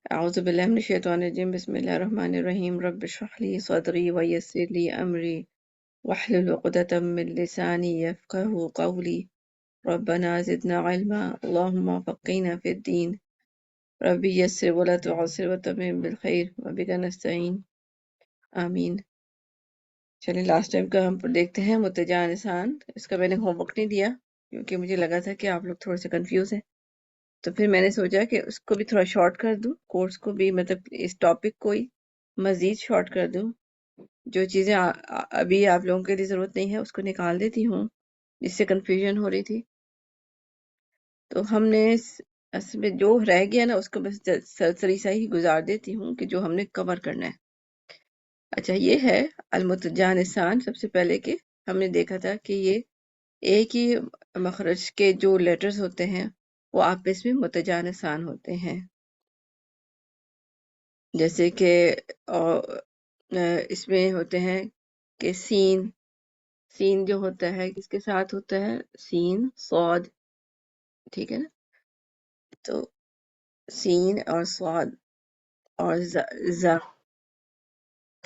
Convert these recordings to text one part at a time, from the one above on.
أعوذ بالله من الشيطان الرجيم بسم الله الرحمن الرحيم رب اشرح لي صدري ويسر لي أمري واحلل عقدة من لساني يفقه قولي ربنا زدنا علما اللهم فقهنا في الدين ربي يسر ولا تعسر وتمم بالخير وبك نستعين آمین. چلیے لاسٹ ٹائم کا ہم دیکھتے ہیں متجا نسان. اس کا میں نے ہوم ورک نہیں دیا کیونکہ مجھے لگا تھا کہ آپ لوگ تھوڑے سے کنفیوز ہیں، تو پھر میں نے سوچا کہ اس کو بھی تھوڑا شارٹ کر دوں، کورس کو بھی، مطلب اس ٹاپک کو ہی مزید شارٹ کر دوں. جو چیزیں ابھی آپ لوگوں کے لیے ضرورت نہیں ہے اس کو نکال دیتی ہوں، جس سے کنفیوژن ہو رہی تھی. تو ہم نے اصل میں جو رہ گیا نا اس کو بس سرسری سا ہی گزار دیتی ہوں کہ جو ہم نے کور کرنا ہے. اچھا، یہ ہے المتجانسان. سب سے پہلے کہ ہم نے دیکھا تھا کہ یہ ایک ہی مخرج کے جو لیٹرز ہوتے ہیں وہ آپس میں متجانسان ہوتے ہیں. جیسے کہ اس میں ہوتے ہیں کہ سین، سین جو ہوتا ہے کس کے ساتھ ہوتا ہے؟ سین صاد، ٹھیک ہے نا. تو سین اور صاد اور زا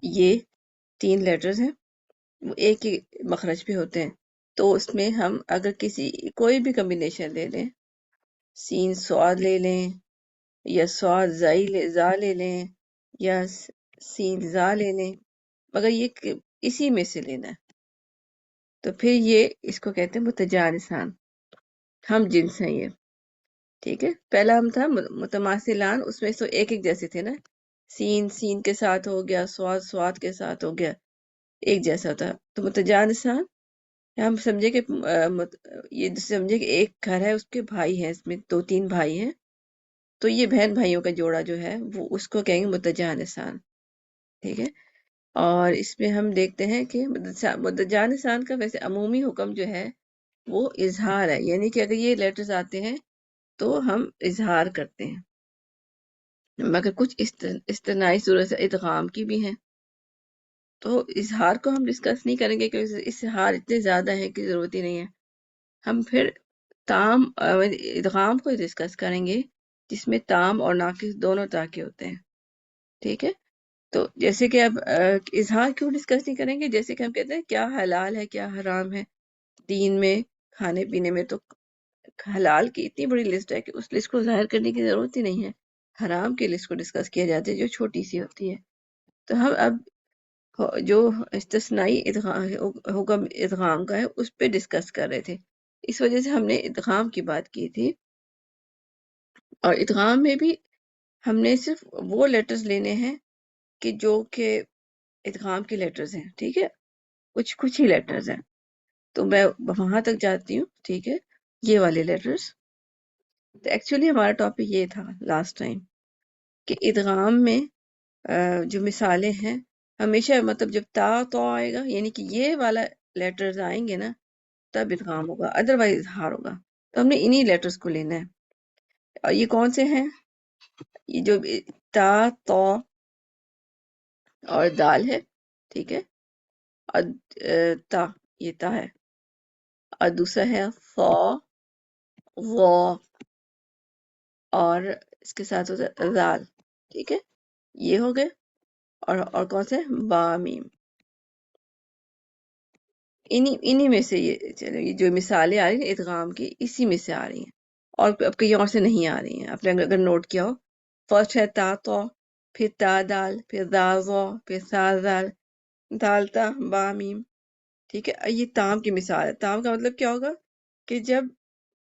یہ تین لیٹرز ہیں، وہ ایک ہی مخرج پہ ہوتے ہیں. تو اس میں ہم اگر کوئی بھی کمبینیشن لے لیں، سین صاد لے لیں یا صاد زا لے لیں یا سین زا لے لیں، مگر یہ اسی میں سے لینا ہے، تو پھر یہ اس کو کہتے ہیں متجانسان، ہم جنس ہیں یہ. ٹھیک ہے، پہلا ہم تھا متماثلان، اس میں تو ایک ایک جیسے تھے نا، سین سین کے ساتھ ہو گیا، سواد سواد کے ساتھ ہو گیا، ایک جیسا تھا. تو متجانسان ہم سمجھے کہ یہ سمجھے کہ ایک گھر ہے، اس کے بھائی ہیں، اس میں دو تین بھائی ہیں، تو یہ بہن بھائیوں کا جوڑا جو ہے وہ اس کو کہیں گے متجانسان. ٹھیک ہے، اور اس میں ہم دیکھتے ہیں کہ متجانسان کا ویسے عمومی حکم جو ہے وہ اظہار ہے، یعنی کہ اگر یہ لیٹرز آتے ہیں تو ہم اظہار کرتے ہیں، مگر کچھ استثنائی صورت ادغام کی بھی ہیں. تو اظہار کو ہم ڈسکس نہیں کریں گے کیونکہ اظہار اتنے زیادہ ہے کہ ضرورت ہی نہیں ہے. ہم پھر تام ادغام کو ڈسکس کریں گے جس میں تام اور ناقص دونوں طرح کے ہوتے ہیں. ٹھیک ہے، تو جیسے کہ اب اظہار کیوں ڈسکس نہیں کریں گے؟ جیسے کہ ہم کہتے ہیں کیا حلال ہے کیا حرام ہے دین میں، کھانے پینے میں. تو حلال کی اتنی بڑی لسٹ ہے کہ اس لسٹ کو ظاہر کرنے کی ضرورت ہی نہیں ہے. حرام کی لسٹ کو ڈسکس کیا جاتا ہے جو چھوٹی سی ہوتی ہے. تو ہم اب جو استثنائی حکم ادغام کا ہے اس پہ ڈسکس کر رہے تھے، اس وجہ سے ہم نے ادغام کی بات کی تھی. اور ادغام میں بھی ہم نے صرف وہ لیٹرز لینے ہیں کہ جو کہ ادغام کے لیٹرز ہیں. ٹھیک ہے، کچھ ہی لیٹرز ہیں، تو میں وہاں تک جاتی ہوں. ٹھیک ہے، یہ والے لیٹرز. تو ایکچولی ہمارا ٹاپک یہ تھا لاسٹ ٹائم کہ ادغام میں جو مثالیں ہیں ہمیشہ، مطلب جب تا تو آئے گا یعنی کہ یہ والا لیٹرز آئیں گے نا تب ادغام ہوگا، ادروائز اظہار ہوگا. تو ہم نے انہی لیٹرز کو لینا ہے. اور یہ کون سے ہیں؟ یہ جو تا تو اور دال ہے، ٹھیک ہے، اور تا، یہ تا ہے، اور دوسرا ہے فا وا، اور اس کے ساتھ ہوتا ہے زال. ٹھیک ہے، یہ ہو گئے. اور کون سے؟ با میم. انہی میں سے یہ جو مثالیں آ رہی ہیں ادغام کی اسی میں سے آ رہی ہیں، اور اب کہیں اور سے نہیں آ رہی ہیں. آپ نے اگر نوٹ کیا ہو، فرسٹ ہے تا تو، پھر تا دال، پھر دا زو، پھر سا زال، دال تا با میم. ٹھیک ہے، یہ تام کی مثال ہے. تام کا مطلب کیا ہوگا کہ جب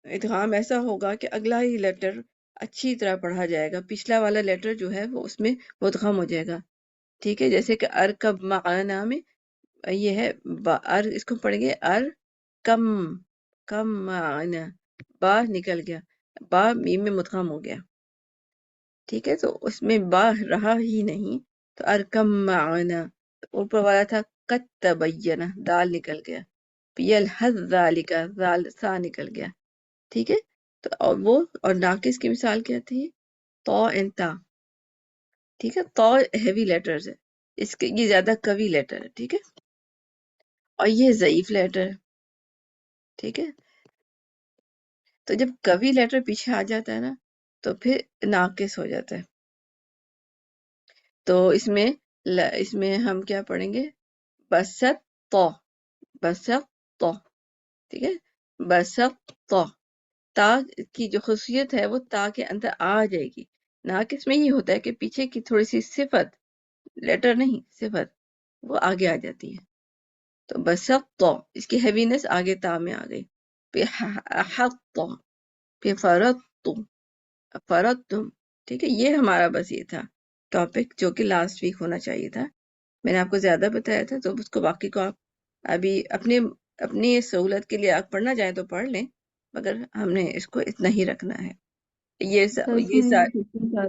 ادغام ایسا ہوگا کہ اگلا ہی لیٹر اچھی طرح پڑھا جائے گا، پچھلا والا لیٹر جو ہے وہ اس میں مدغم ہو جائے گا. ٹھیک ہے، جیسے کہ ارکب معنا میں یہ ہے اس کو پڑھیں گے ار کم، کم معنا، با نکل گیا، با میم میں مدغم ہو گیا. ٹھیک ہے، تو اس میں با رہا ہی نہیں، تو ارکم معنا. اوپر والا تھا قد تبینہ، دال نکل گیا، یلحظ ذالک، ذال سا نکل گیا. ٹھیک ہے، تو اور ناقص کی مثال کیا تھی؟ تو انتا. ٹھیک ہے، تو ہیوی لیٹرز ہے، اس کے یہ زیادہ قوی لیٹر ہے. ٹھیک ہے، اور یہ ضعیف لیٹر ہے. ٹھیک ہے، تو جب قوی لیٹر پیچھے آ جاتا ہے نا تو پھر ناقص ہو جاتا ہے. تو اس میں ہم کیا پڑھیں گے؟ بسط تو، بسط تو، ٹھیک ہے، بسط تو، تا کی جو خصوصیت ہے وہ تا کے اندر آ جائے گی. ناقص میں یہ ہوتا ہے کہ پیچھے کی تھوڑی سی صفت، لیٹر نہیں صفت، وہ آگے آ جاتی ہے. تو بسط تو، اس کی ہیوینس آگے تا میں آ گئی. پھر احط، پھر فرضتم. ٹھیک ہے، یہ ہمارا بس یہ تھا ٹاپک جو کہ لاسٹ ویک ہونا چاہیے تھا. میں نے آپ کو زیادہ بتایا تھا، تو اس کو باقی کو آپ ابھی اپنی سہولت کے لیے آپ پڑھنا چاہیں تو پڑھ لیں، مگر ہم نے اس کو اتنا ہی رکھنا ہے. اچھا، اس میں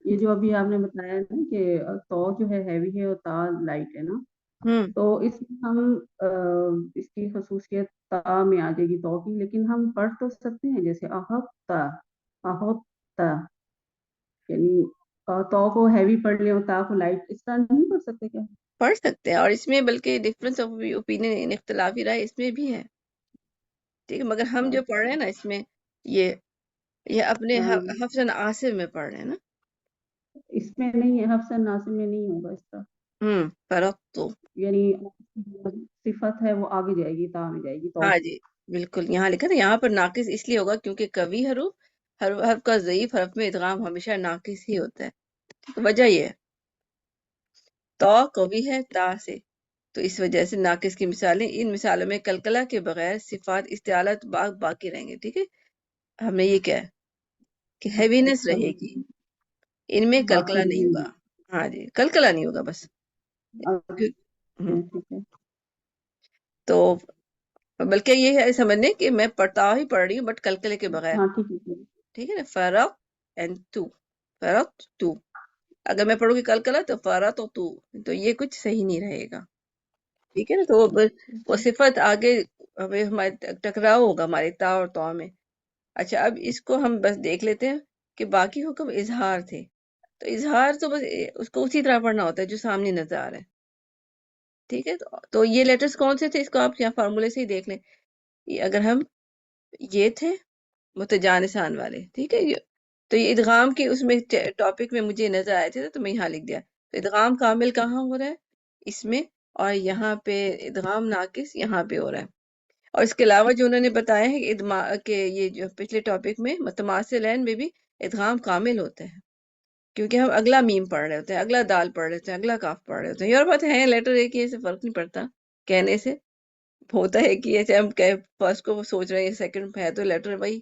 یہ جو ابھی آپ نے بتایا نا کہ تو جو ہے ہیوی ہے اور تا لائٹ ہے نا، ہوں تو اس میں ہم اس کی خصوصیت تا میں آ جائے گی تو کی، لیکن ہم پڑھ تو سکتے ہیں جیسے احطا، احطا، یعنی تو کو ہیوی پڑھ لیں اور تا کو لائٹ، اس طرح نہیں پڑھ سکتے کیا؟ پڑھ سکتے ہیں، اور اس میں بلکہ ڈفرینس آف اوپینین، اختلافی رائے اس میں بھی ہے. ٹھیک ہے، مگر ہم جو پڑھ رہے ہیں نا اس میں یہ اپنے ہاں، حفظ عاصم میں پڑھ رہے ہیں نا. اس میں نہیں ہے، حفص ناصب میں نہیں ہوگا اس کا، فرضتو. یعنی صفت ہے وہ آگے جائے گی، تا میں جائے گی تو. ہاں جی بالکل، یہاں لکھا نا، یہاں پر ناقص اس لیے ہوگا کیونکہ کبھی حرف کا ضعیف حرف میں ادغام ہمیشہ ناقص ہی ہوتا ہے. ٹھیک ہے، وجہ یہ ہے تو قوی ہے تا سے، تو اس وجہ سے ناقص کی مثالیں، ان مثالوں میں کلکلہ کے بغیر صفات استعالت باقی رہیں گے. ٹھیک ہے، ہم نے یہ کیا ہے کہ ہیوینس رہے گی، ان میں باقی کلکلہ نہیں رہیں ہوگا. گی. ہاں جی، کلکلہ نہیں ہوگا بس. ہم، ٹھیک ہے. تو بلکہ یہ ہے سمجھنے کہ میں پڑھ رہی ہوں بٹ کلکلے کے بغیر. ہاں ٹھیک ہے. ٹھیک ہے نا، فرق اینڈ تو، فرق تو، اگر میں پڑھوں گی کلکلہ تو فرق تو یہ کچھ صحیح نہیں رہے گا. ٹھیک ہے نا، تو وہ صفت آگے ہمارے ٹکراؤ ہوگا ہمارے تا اور تو میں. اچھا، اب اس کو ہم بس دیکھ لیتے ہیں کہ باقی حکم اظہار تھے. تو اظہار تو بس اس کو اسی طرح پڑھنا ہوتا ہے جو سامنے نظر آ رہا ہے. ٹھیک ہے، تو یہ لیٹرز کون سے تھے، اس کو آپ یہاں فارمولے سے ہی دیکھ لیں. اگر ہم یہ تھے متجانسان والے، ٹھیک ہے، تو یہ ادغام کے اس میں ٹاپک میں مجھے نظر آئے تھے تو میں یہاں لکھ دیا. تو ادغام کامل کہاں ہو رہا ہے؟ اس میں، اور یہاں پہ ادغام ناقص یہاں پہ ہو رہا ہے. اور اس کے علاوہ جو انہوں نے بتایا ہے کہ یہ جو پچھلے ٹاپک میں متماثلین میں بھی ادغام کامل ہوتا ہے، کیونکہ ہم اگلا میم پڑھ رہے ہوتے ہیں، اگلا دال پڑھ رہے ہوتے ہیں، اگلا کاف پڑھ رہے ہوتے ہیں. یہ اور بات ہے، لیٹر ایک ہی ہے، سے فرق نہیں پڑتا کہنے سے. ہوتا ہے کہ ایسے ہم فرسٹ کو سوچ رہے ہیں، سیکنڈ ہے تو لیٹر وہی.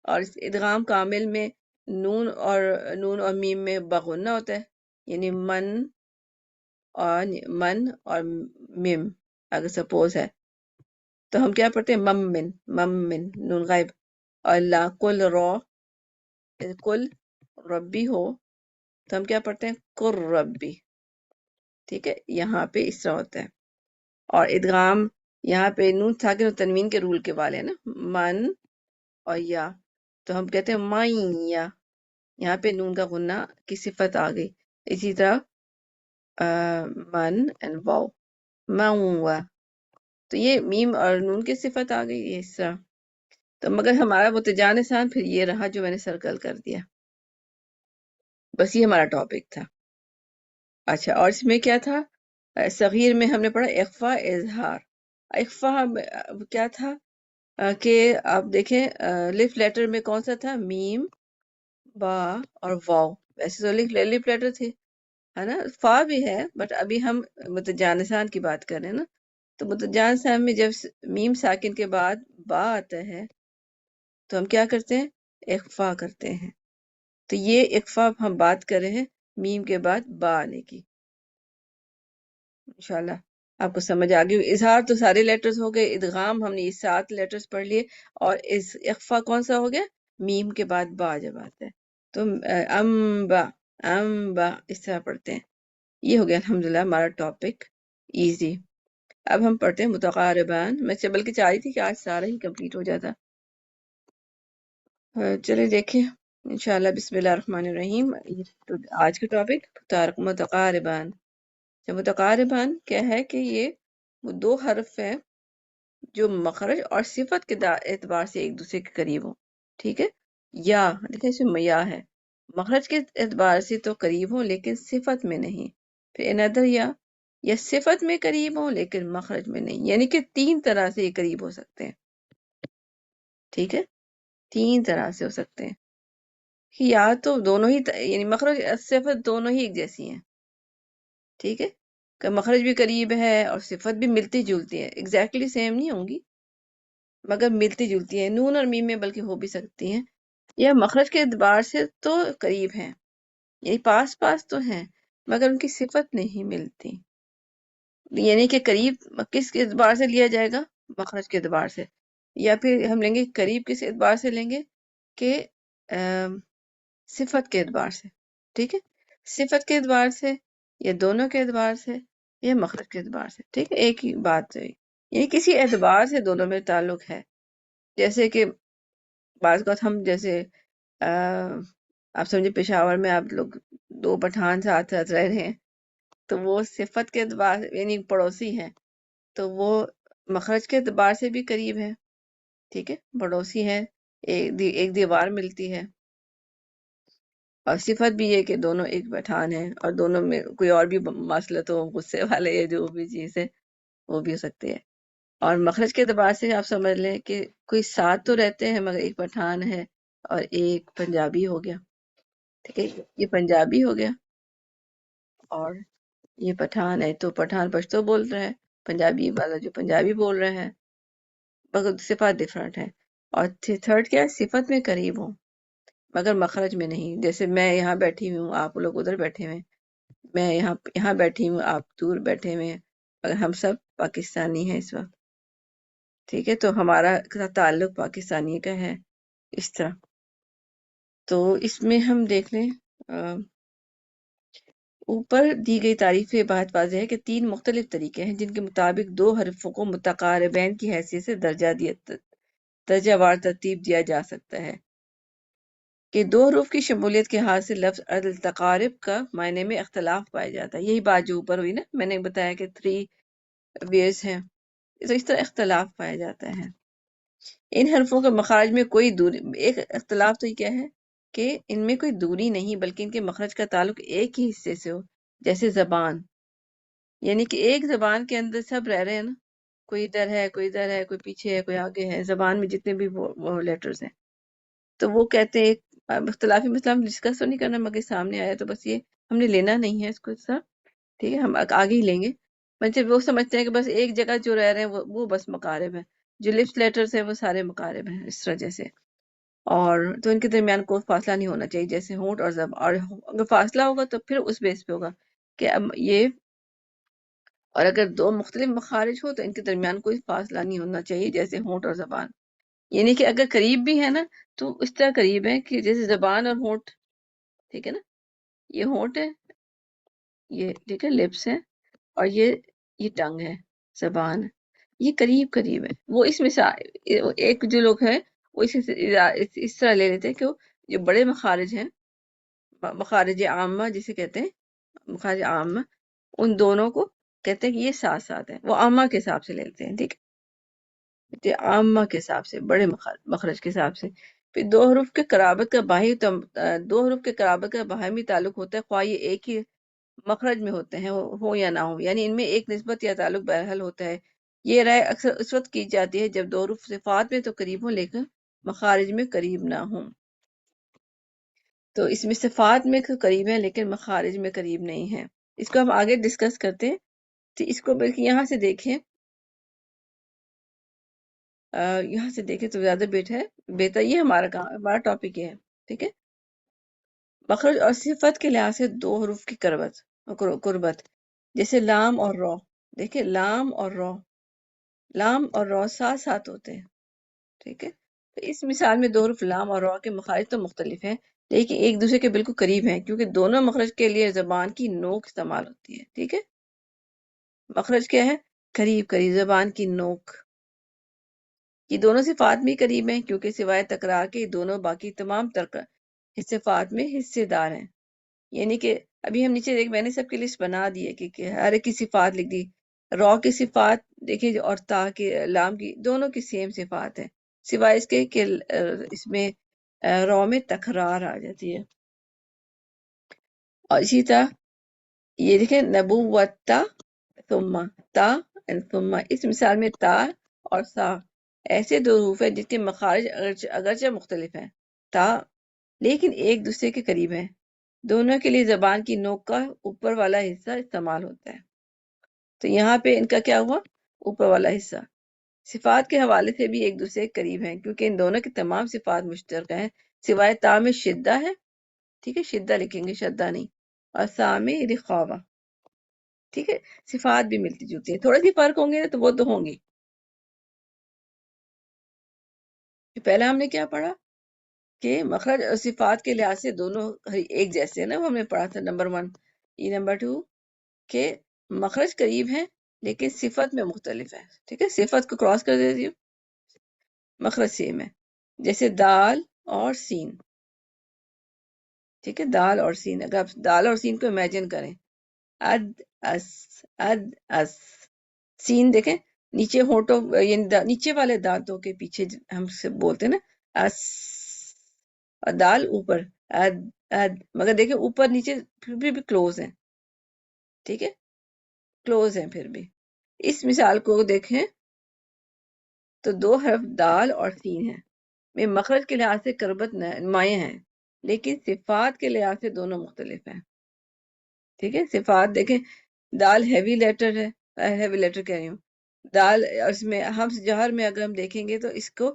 اور اس ادغام کامل میں نون اور میم میں بغنہ ہوتا ہے، یعنی اور میم اگر سپوز ہے تو ہم کیا پڑھتے ہیں؟ ممن نون غائب. اور لا کل ربی ہو تو ہم کیا پڑھتے ہیں؟ قر ربی. ٹھیک ہے، یہاں پہ اس طرح ہوتا ہے. اور ادغام یہاں پہ نون ساکن اور تنوین کے رول کے والے ہیں نا، من اور یا، تو ہم کہتے ہیں مائن یا، یہاں پہ نون کا غنہ کی صفت آ گئی. اسی طرح من اینڈ واو، مَوَّا، تو یہ میم اور نون کی صفت آ گئی یہ اس طرح. تو مگر ہمارا متجانسان پھر یہ رہا جو میں نے سرکل کر دیا. بس یہ ہمارا ٹاپک تھا. اچھا، اور اس میں کیا تھا؟ صغیر میں ہم نے پڑھا اخفا اظہار. اخفا کیا تھا کہ آپ دیکھیں لف لیٹر میں کون سا تھا؟ میم، با اور واو. ویسے تو لف لیٹر تھے، ہے نا، فا بھی ہے، بٹ ابھی ہم متجانسان کی بات کر رہے ہیں نا. تو متجانسان میں جب میم ساکن کے بعد با آتا ہے تو ہم کیا کرتے ہیں؟ اخفا کرتے ہیں. تو یہ اخفا ہم بات کر رہے ہیں میم کے بعد با آنے کی. انشاءاللہ آپ کو سمجھ آ گئی. اظہار تو سارے لیٹرز ہو گئے، ادغام ہم نے یہ 7 لیٹرز پڑھ لیے، اور اخفا کون سا ہو گیا؟ میم کے بعد با جب آتا ہے تو امبا اس طرح پڑھتے ہیں. یہ ہو گیا الحمدللہ ہمارا ٹاپک ایزی. اب ہم پڑھتے ہیں متقاربان. میں بلکہ چاہ رہی تھی کہ آج سارا ہی کمپلیٹ ہو جاتا. چلے دیکھیں انشاءاللہ. بسم اللہ الرحمن الرحیم. تو آج کا ٹاپک متقاربان. متقاربان کیا ہے کہ یہ وہ 2 حرف ہیں جو مخرج اور صفت کے اعتبار سے ایک دوسرے کے قریب ہوں. ٹھیک ہے، یا دیکھیں اس میں یا ہے مخرج کے اعتبار سے تو قریب ہوں لیکن صفت میں نہیں. پھر another یا صفت میں قریب ہوں لیکن مخرج میں نہیں. یعنی کہ 3 طرح سے یہ قریب ہو سکتے ہیں. ٹھیک ہے، 3 طرح سے ہو سکتے ہیں. یا تو دونوں ہی یعنی مخرج اور صفت دونوں ہی ایک جیسی ہیں. ٹھیک ہے، کہ مخرج بھی قریب ہے اور صفت بھی ملتی جلتی ہے. ایگزیکٹلی سیم نہیں ہوں گی مگر ملتی جلتی ہیں. نون اور میم میں بلکہ ہو بھی سکتی ہیں. یا مخرج کے اعتبار سے تو قریب ہیں، یعنی پاس پاس تو ہیں مگر ان کی صفت نہیں ملتی. یعنی کہ قریب کس کے اعتبار سے لیا جائے گا؟ مخرج کے اعتبار سے. یا پھر ہم لیں گے قریب کس اعتبار سے لیں گے کہ صفت کے اعتبار سے. ٹھیک ہے، صفت کے اعتبار سے یا دونوں کے اعتبار سے یا مخرج کے اعتبار سے. ٹھیک ہے، ایک ہی بات ہے، یعنی کسی اعتبار سے دونوں میں تعلق ہے. جیسے کہ بعض اوقات ہم جیسے آپ سمجھے پشاور میں آپ لوگ 2 پٹھان ساتھ ساتھ رہ رہے ہیں تو وہ صفت کے اعتبار یعنی پڑوسی ہیں تو وہ مخرج کے اعتبار سے بھی قریب ہے. ٹھیک ہے، پڑوسی ہیں، ایک دیوار ملتی ہے. اور صفت بھی یہ کہ دونوں ایک پٹھان ہیں اور دونوں میں کوئی اور بھی مسئلہ تو غصے والے یا جو بھی چیز ہے وہ بھی ہو سکتی ہے. اور مخرج کے اعتبار سے آپ سمجھ لیں کہ کوئی ساتھ تو رہتے ہیں مگر ایک پٹھان ہے اور ایک پنجابی ہو گیا. ٹھیک ہے، یہ پنجابی ہو گیا اور یہ پٹھان ہے تو پٹھان پشتو بول رہا ہے، پنجابی والا جو پنجابی بول رہا ہے، مگر صفات ڈفرنٹ ہے. اور تھرڈ کیا ہے؟ صفت میں قریب ہوں مگر مخرج میں نہیں. جیسے میں یہاں بیٹھی ہوں، آپ لوگ ادھر بیٹھے ہوئے ہیں، میں یہاں بیٹھی ہوں، آپ دور بیٹھے ہوئے ہیں، مگر ہم سب پاکستانی ہیں اس وقت. ٹھیک ہے، تو ہمارا تعلق پاکستانی کا ہے اس طرح. تو اس میں ہم دیکھ لیں اوپر دی گئی تعریف یہ بات واضح ہے کہ 3 مختلف طریقے ہیں جن کے مطابق 2 حرفوں کو متقاربین کی حیثیت سے درجہ وار ترتیب دیا جا سکتا ہے کہ 2 حروف کی شمولیت کے حال سے لفظ التقارب کا معنی میں اختلاف پایا جاتا ہے. یہی بات جو اوپر ہوئی نا، میں نے بتایا کہ 3 ویز ہیں، تو اس طرح اختلاف پایا جاتا ہے. ان حرفوں کے مخارج میں کوئی دوری، ایک اختلاف تو یہ کیا ہے کہ ان میں کوئی دوری نہیں بلکہ ان کے مخرج کا تعلق ایک ہی حصے سے ہو. جیسے زبان، یعنی کہ ایک زبان کے اندر سب رہ رہے ہیں نا، کوئی ادھر ہے، کوئی ادھر ہے، کوئی پیچھے ہے، کوئی آگے ہے. زبان میں جتنے بھی وہ لیٹرز ہیں تو وہ کہتے ہیں اب اختلافی مسئلہ ہم ڈسکس تو نہیں کرنا مگر سامنے آیا تو بس یہ ہم نے لینا نہیں ہے اس کو سر. ٹھیک ہے، ہم آگے ہی لیں گے. مطلب وہ سمجھتے ہیں کہ بس ایک جگہ جو رہ رہے ہیں وہ بس مقارب ہیں، جو لفٹ لیٹرز ہیں وہ سارے مقارب ہیں اس طرح جیسے. اور تو ان کے درمیان کوئی فاصلہ نہیں ہونا چاہیے جیسے ہونٹ اور زبان. اور اگر فاصلہ ہوگا تو پھر اس بیس پہ ہوگا کہ اب یہ، اور اگر 2 مختلف مخارج ہو تو ان کے درمیان کوئی فاصلہ نہیں ہونا چاہیے جیسے ہونٹ اور زبان. یعنی کہ اگر قریب بھی ہے نا تو اس طرح قریب ہے کہ جیسے زبان اور ہونٹ. ٹھیک ہے نا، یہ ہونٹ ہے، یہ ٹھیک ہے لپس ہے، اور یہ ٹنگ ہے، زبان. یہ قریب قریب ہے. وہ اس مثال ایک جو لوگ ہیں وہ اس طرح لے لیتے ہیں کہ وہ جو بڑے مخارج ہیں، مخارج عامہ جسے کہتے ہیں، مخارج عامہ، ان دونوں کو کہتے ہیں کہ یہ ساتھ ساتھ ہیں. وہ عامہ کے حساب سے لیتے ہیں. ٹھیک ہے، عامہ کے حساب سے، بڑے مخرج کے حساب سے. پھر 2 حروف کے قرابت کا 2 حروف کے قرابت کا باہمی تعلق ہوتا ہے خواہ یہ ایک ہی مخرج میں ہوتے ہیں ہو یا نہ ہو، یعنی ان میں ایک نسبت یا تعلق بہرحال ہوتا ہے. یہ رائے اکثر اس وقت کی جاتی ہے جب 2 حروف صفات میں تو قریب ہوں لیکن مخارج میں قریب نہ ہوں. تو اس میں صفات میں قریب ہیں لیکن مخارج میں قریب نہیں ہیں. اس کو ہم آگے ڈسکس کرتے ہیں. تو اس کو بلکہ یہاں سے دیکھیں، یہاں سے دیکھیں تو زیادہ بہتر یہ ہمارا ٹاپک یہ ہے. ٹھیک ہے، مخرج اور صفت کے لحاظ سے 2 حروف کی قربت جیسے لام اور رو. دیکھیں لام اور رو ساتھ ساتھ ہوتے ہیں. ٹھیک ہے، تو اس مثال میں 2 حروف لام اور رو کے مخارج تو مختلف ہیں لیکن ایک دوسرے کے بالکل قریب ہیں کیونکہ دونوں مخرج کے لیے زبان کی نوک استعمال ہوتی ہے. ٹھیک ہے، مخرج کیا ہے؟ قریب زبان کی نوک. یہ دونوں صفات میں قریب ہیں کیونکہ سوائے تکرار کے دونوں باقی تمام صفات میں حصے دار ہیں. یعنی کہ ابھی ہم نیچے میں نے سب کی لسٹ بنا دی ہے کہ ہر ایک کی صفات لکھ دی. رو کی صفات دیکھیں اور تا کی، لام کی، دونوں کی سیم صفات ہیں سوائے اس کے کہ اس میں رو میں تکرار آ جاتی ہے. اور اسی طرح یہ دیکھیں نبوتا ثم تا ثم، اس مثال میں تا اور سا ایسے دو حروف ہیں جن کے مخارج اگرچہ مختلف ہیں، تا لیکن ایک دوسرے کے قریب ہیں، دونوں کے لیے زبان کی نوک کا اوپر والا حصہ استعمال ہوتا ہے۔ تو یہاں پہ ان کا کیا ہوا؟ اوپر والا حصہ۔ صفات کے حوالے سے بھی ایک دوسرے کے قریب ہیں کیونکہ ان دونوں کی تمام صفات مشترکہ ہیں، سوائے تا میں شدہ ہے، ٹھیک ہے، شدہ لکھیں گے، شدہ نہیں، اور سا میں رخاوہ، ٹھیک ہے، صفات بھی ملتی جلتی ہیں، تھوڑے سی فرق ہوں گے نا تو وہ تو ہوں گی۔ پہلا ہم نے کیا پڑھا کہ مخرج اور صفات کے لحاظ سے دونوں ایک جیسے ہیں نا، وہ ہم نے پڑھا تھا نمبر 1۔ یہ نمبر 2 کہ مخرج قریب ہیں لیکن صفت میں مختلف ہے، ٹھیک ہے، صفت کو کراس کر دیتی ہوں، مخرج سیم ہے، جیسے دال اور سین، ٹھیک ہے، دال اور سین، اگر آپ دال اور سین کو امیجن کریں، اد اس، اد اس، سین دیکھیں نیچے ہونٹوں یعنی نیچے والے دانتوں کے پیچھے ہم سے بولتے ہیں نا اس، اور دال اوپر اد، اد، مگر دیکھیں اوپر نیچے پھر بھی کلوز ہیں، ٹھیک ہے، کلوز ہیں پھر بھی۔ اس مثال کو دیکھیں تو دو حرف دال اور سین ہیں، میں مخرج کے لحاظ سے قربت نمایاں ہیں لیکن صفات کے لحاظ سے دونوں مختلف ہیں، ٹھیک ہے، صفات دیکھیں دال ہیوی لیٹر ہے، ہیوی لیٹر کہہ رہی ہوں، دال اس میں ہمس جہر میں اگر ہم دیکھیں گے تو اس کو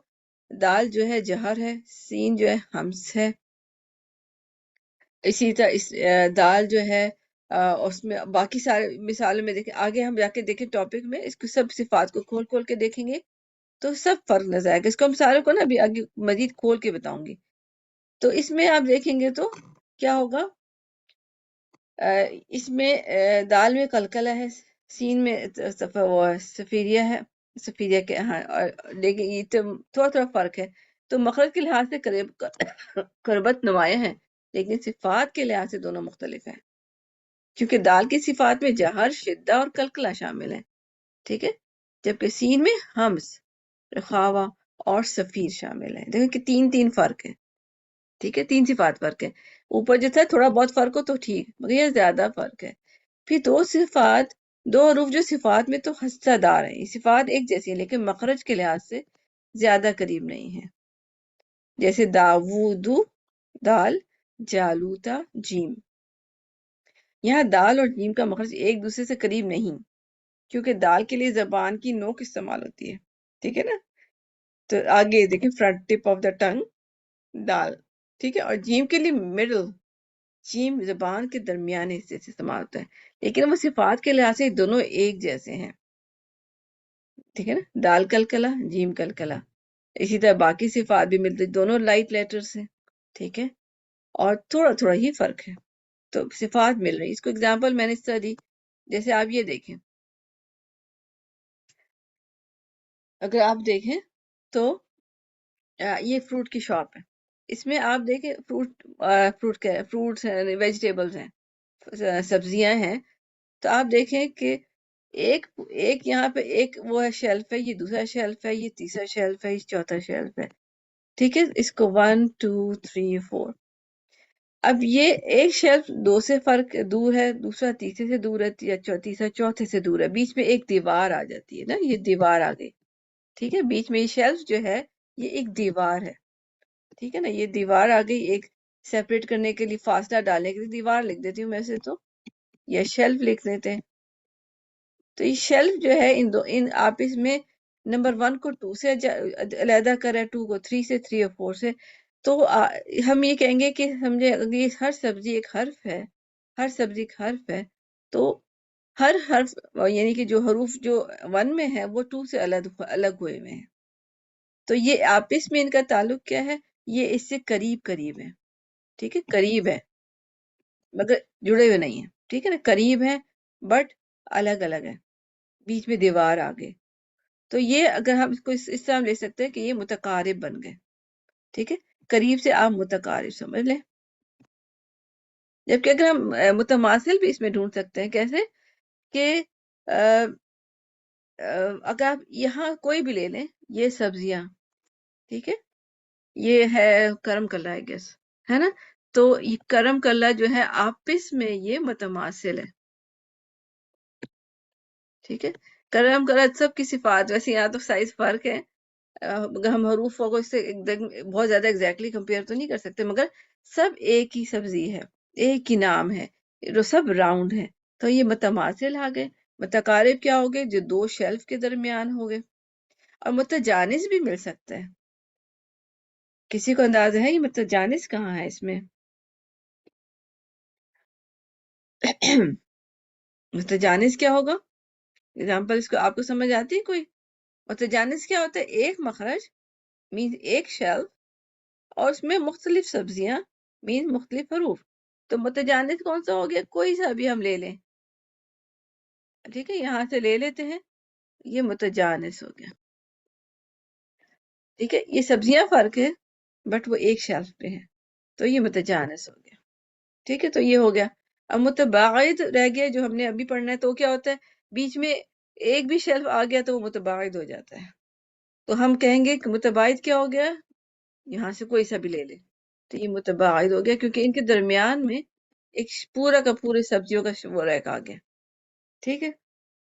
دال جو ہے جہر ہے، سین جو ہے ہمس ہے، اسی طرح اس دال جو ہے اس میں باقی سارے مثالوں میں دیکھیں، آگے ہم جا کے دیکھیں ٹاپک میں اس کو سب صفات کو کھول کھول کے دیکھیں گے تو سب فرق نظر آئے گا، اس کو ہم سارے کو نا ابھی آگے مزید کھول کے بتاؤں گی۔ تو اس میں آپ دیکھیں گے تو کیا ہوگا، اس میں دال میں قلقلہ ہے، سین میں وہ سفیریہ ہے، سفیریہ کے ہاں، لیکن یہ تو تھوڑا تھوڑا فرق ہے، تو مخرج کے لحاظ سے قربت نمایاں ہے لیکن صفات کے لحاظ سے دونوں مختلف ہیں، کیونکہ دال کی صفات میں جہر، شدہ اور قلقلہ شامل ہے، ٹھیک ہے، جبکہ سین میں ہمس، رخاوہ اور سفیر شامل ہے۔ دیکھیں کہ تین تین فرق ہے، ٹھیک ہے، تین صفات فرق ہے، اوپر جو تھا تھوڑا بہت فرق ہو تو ٹھیک، مگر یہ زیادہ فرق ہے۔ پھر دو صفات، دو حروف جو صفات میں تو حصہ دار ہیں، یہ صفات ایک جیسی ہیں لیکن مخرج کے لحاظ سے زیادہ قریب نہیں ہیں، جیسے داودو دال، جالوتا جیم، یہاں دال اور جیم کا مخرج ایک دوسرے سے قریب نہیں کیونکہ دال کے لیے زبان کی نوک استعمال ہوتی ہے، ٹھیک ہے نا، تو آگے دیکھیں فرنٹ ٹپ آف دا ٹنگ دال، ٹھیک ہے، اور جیم کے لیے مڈل، جیم زبان کے درمیانے حصے سے استعمال ہوتا ہے لیکن وہ صفات کے لحاظ سے دونوں ایک جیسے ہیں، ٹھیک ہے نا، دال کلکلا، جیم کلکلا، اسی طرح باقی صفات بھی ملتی، دونوں لائٹ لیٹرز ہیں، ٹھیک ہے، اور تھوڑا تھوڑا ہی فرق ہے، تو صفات مل رہی۔ اس کو اگزامپل میں نے اس طرح دی، جیسے آپ یہ دیکھیں، اگر آپ دیکھیں تو یہ فروٹ کی شاپ ہے، اس میں آپ دیکھیں فروٹس ہیں، ویجیٹیبلز ہیں، سبزیاں ہیں، تو آپ دیکھیں کہ ایک یہاں پہ ایک وہ ہے شیلف ہے، یہ دوسرا شیلف ہے، یہ تیسرا شیلف ہے، یہ چوتھا شیلف ہے، ٹھیک ہے، اس کو 1 2 3 4، اب یہ ایک شیلف دو سے فرق دور ہے، دوسرا تیسرے سے دور ہے، تیسرا چوتھے سے دور ہے، بیچ میں ایک دیوار آ جاتی ہے نا، یہ دیوار آ گئی، ٹھیک ہے، بیچ میں یہ شیلف جو ہے یہ ایک دیوار ہے، ٹھیک ہے نا، یہ دیوار آ گئی، ایک سیپریٹ کرنے کے لیے، فاصلہ ڈالنے کے لیے دیوار لکھ دیتی ہوں ویسے تو، یا شیلف لکھ دیتے ہیں، تو یہ شیلف جو ہے ان آپ اس میں نمبر 1 کو 2 سے علیحدہ کریں، 2 کو 3 سے، 3 اور 4 سے، تو ہم یہ کہیں گے کہ سمجھے اگر یہ ہر سبزی ایک حرف ہے، ہر سبزی ایک حرف ہے، تو ہر حرف یعنی کہ جو حروف جو 1 میں ہے وہ 2 سے الگ ہوئے ہوئے ہیں، تو یہ آپس میں ان کا تعلق کیا ہے، یہ اس سے قریب قریب ہے، ٹھیک ہے، قریب ہے مگر جڑے ہوئے نہیں ہیں، ٹھیک ہے نا، قریب ہے بٹ الگ الگ ہے، بیچ میں دیوار آ گئے، تو یہ اگر ہم اس کو اس طرح لے سکتے ہیں کہ یہ متقارب بن گئے، ٹھیک ہے، قریب سے آپ متقارب سمجھ لیں، جبکہ اگر ہم متماثل بھی اس میں ڈھونڈ سکتے ہیں، کیسے کہ اگر آپ یہاں کوئی بھی لے لیں، یہ سبزیاں، ٹھیک ہے، یہ ہے کرم کلا ہے گیس، ہے نا، تو یہ کرم کلا جو ہے آپس میں یہ متماثل ہے، ٹھیک ہے. کرم کلا سب کی صفات، ویسے یہاں تو سائز فرق ہے، ہم حروفوں کو اس سے بہت زیادہ ایگزیکٹلی کمپیئر تو نہیں کر سکتے، مگر سب ایک ہی سبزی ہے، ایک ہی نام ہے، جو سب راؤنڈ ہے. تو یہ متماثل آ گئے. متقارب کیا ہو گئے؟ جو دو شیلف کے درمیان ہو گئے. اور متجانس بھی مل سکتا ہے. کسی کو اندازہ ہے یہ متجانس کہاں ہے اس میں؟ متجانس کیا ہوگا؟ اگزامپل اس کو آپ کو سمجھ آتی ہے کوئی؟ متجانس کیا ہوتا ہے؟ ایک مخرج مینز ایک شیلف، اور اس میں مختلف سبزیاں مینز مختلف حروف. تو متجانس کون سا ہو گیا؟ کوئی سا بھی ہم لے لیں، ٹھیک ہے، یہاں سے لے لیتے ہیں، یہ متجانس ہو گیا. ٹھیک ہے، یہ سبزیاں فرق ہے بٹ وہ ایک شیلف پہ ہے، تو یہ متجانس ہو گیا. ٹھیک ہے، تو یہ ہو گیا. اب متباعد رہ گیا جو ہم نے ابھی پڑھنا ہے. تو کیا ہوتا ہے؟ بیچ میں ایک بھی شیلف آ گیا تو وہ متباعد ہو جاتا ہے. تو ہم کہیں گے کہ متباعد کیا ہو گیا؟ یہاں سے کوئی سا بھی لے لیں تو یہ متباعد ہو گیا، کیونکہ ان کے درمیان میں ایک پورا کا پورے سبزیوں کا وہ ریک آ گیا. ٹھیک ہے،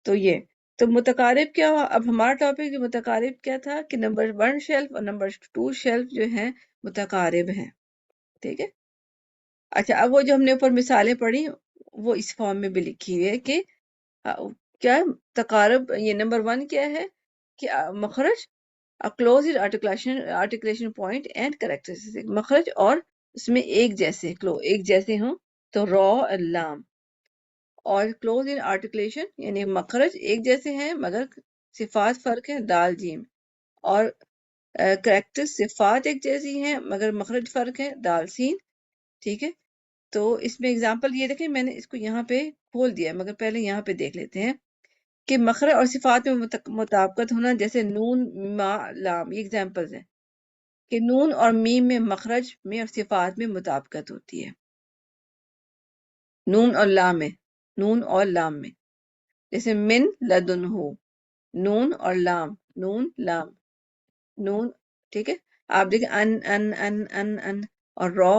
تو یہ تو متقارب کیا ہوا؟ اب ہمارا ٹاپک متقارب کیا تھا کہ نمبر 1 شیلف اور نمبر 2 شیلف جو ہیں متقارب ہیں. ٹھیک ہے. اچھا، اب وہ جو ہم نے اوپر مثالیں پڑھی وہ اس فارم میں بھی لکھی ہوئی ہے کہ کیا تقارب. یہ نمبر 1 کیا ہے کہ مخرج closed articulation point and characteristics. مخرج اور اس میں ایک جیسے ہوں تو را لام، اور کلوز ان آرٹیکلیشن یعنی مخرج ایک جیسے ہیں مگر صفات فرق ہے، دال جیم. اور کریکٹر صفات ایک جیسی ہیں مگر مخرج فرق ہے، دال سین. ٹھیک ہے، تو اس میں اگزامپل یہ دیکھیں، میں نے اس کو یہاں پہ کھول دیا مگر پہلے یہاں پہ دیکھ لیتے ہیں کہ مخرج اور صفات میں مطابقت ہونا. جیسے نون ما لام، یہ ایگزامپلز ہیں کہ نون اور میم میں مخرج میں اور صفات میں مطابقت ہوتی ہے. نون اور لام میں جیسے من لدن ہو، نون اور لام، لام نون. ٹھیک ہے، آپ دیکھیں ان اور را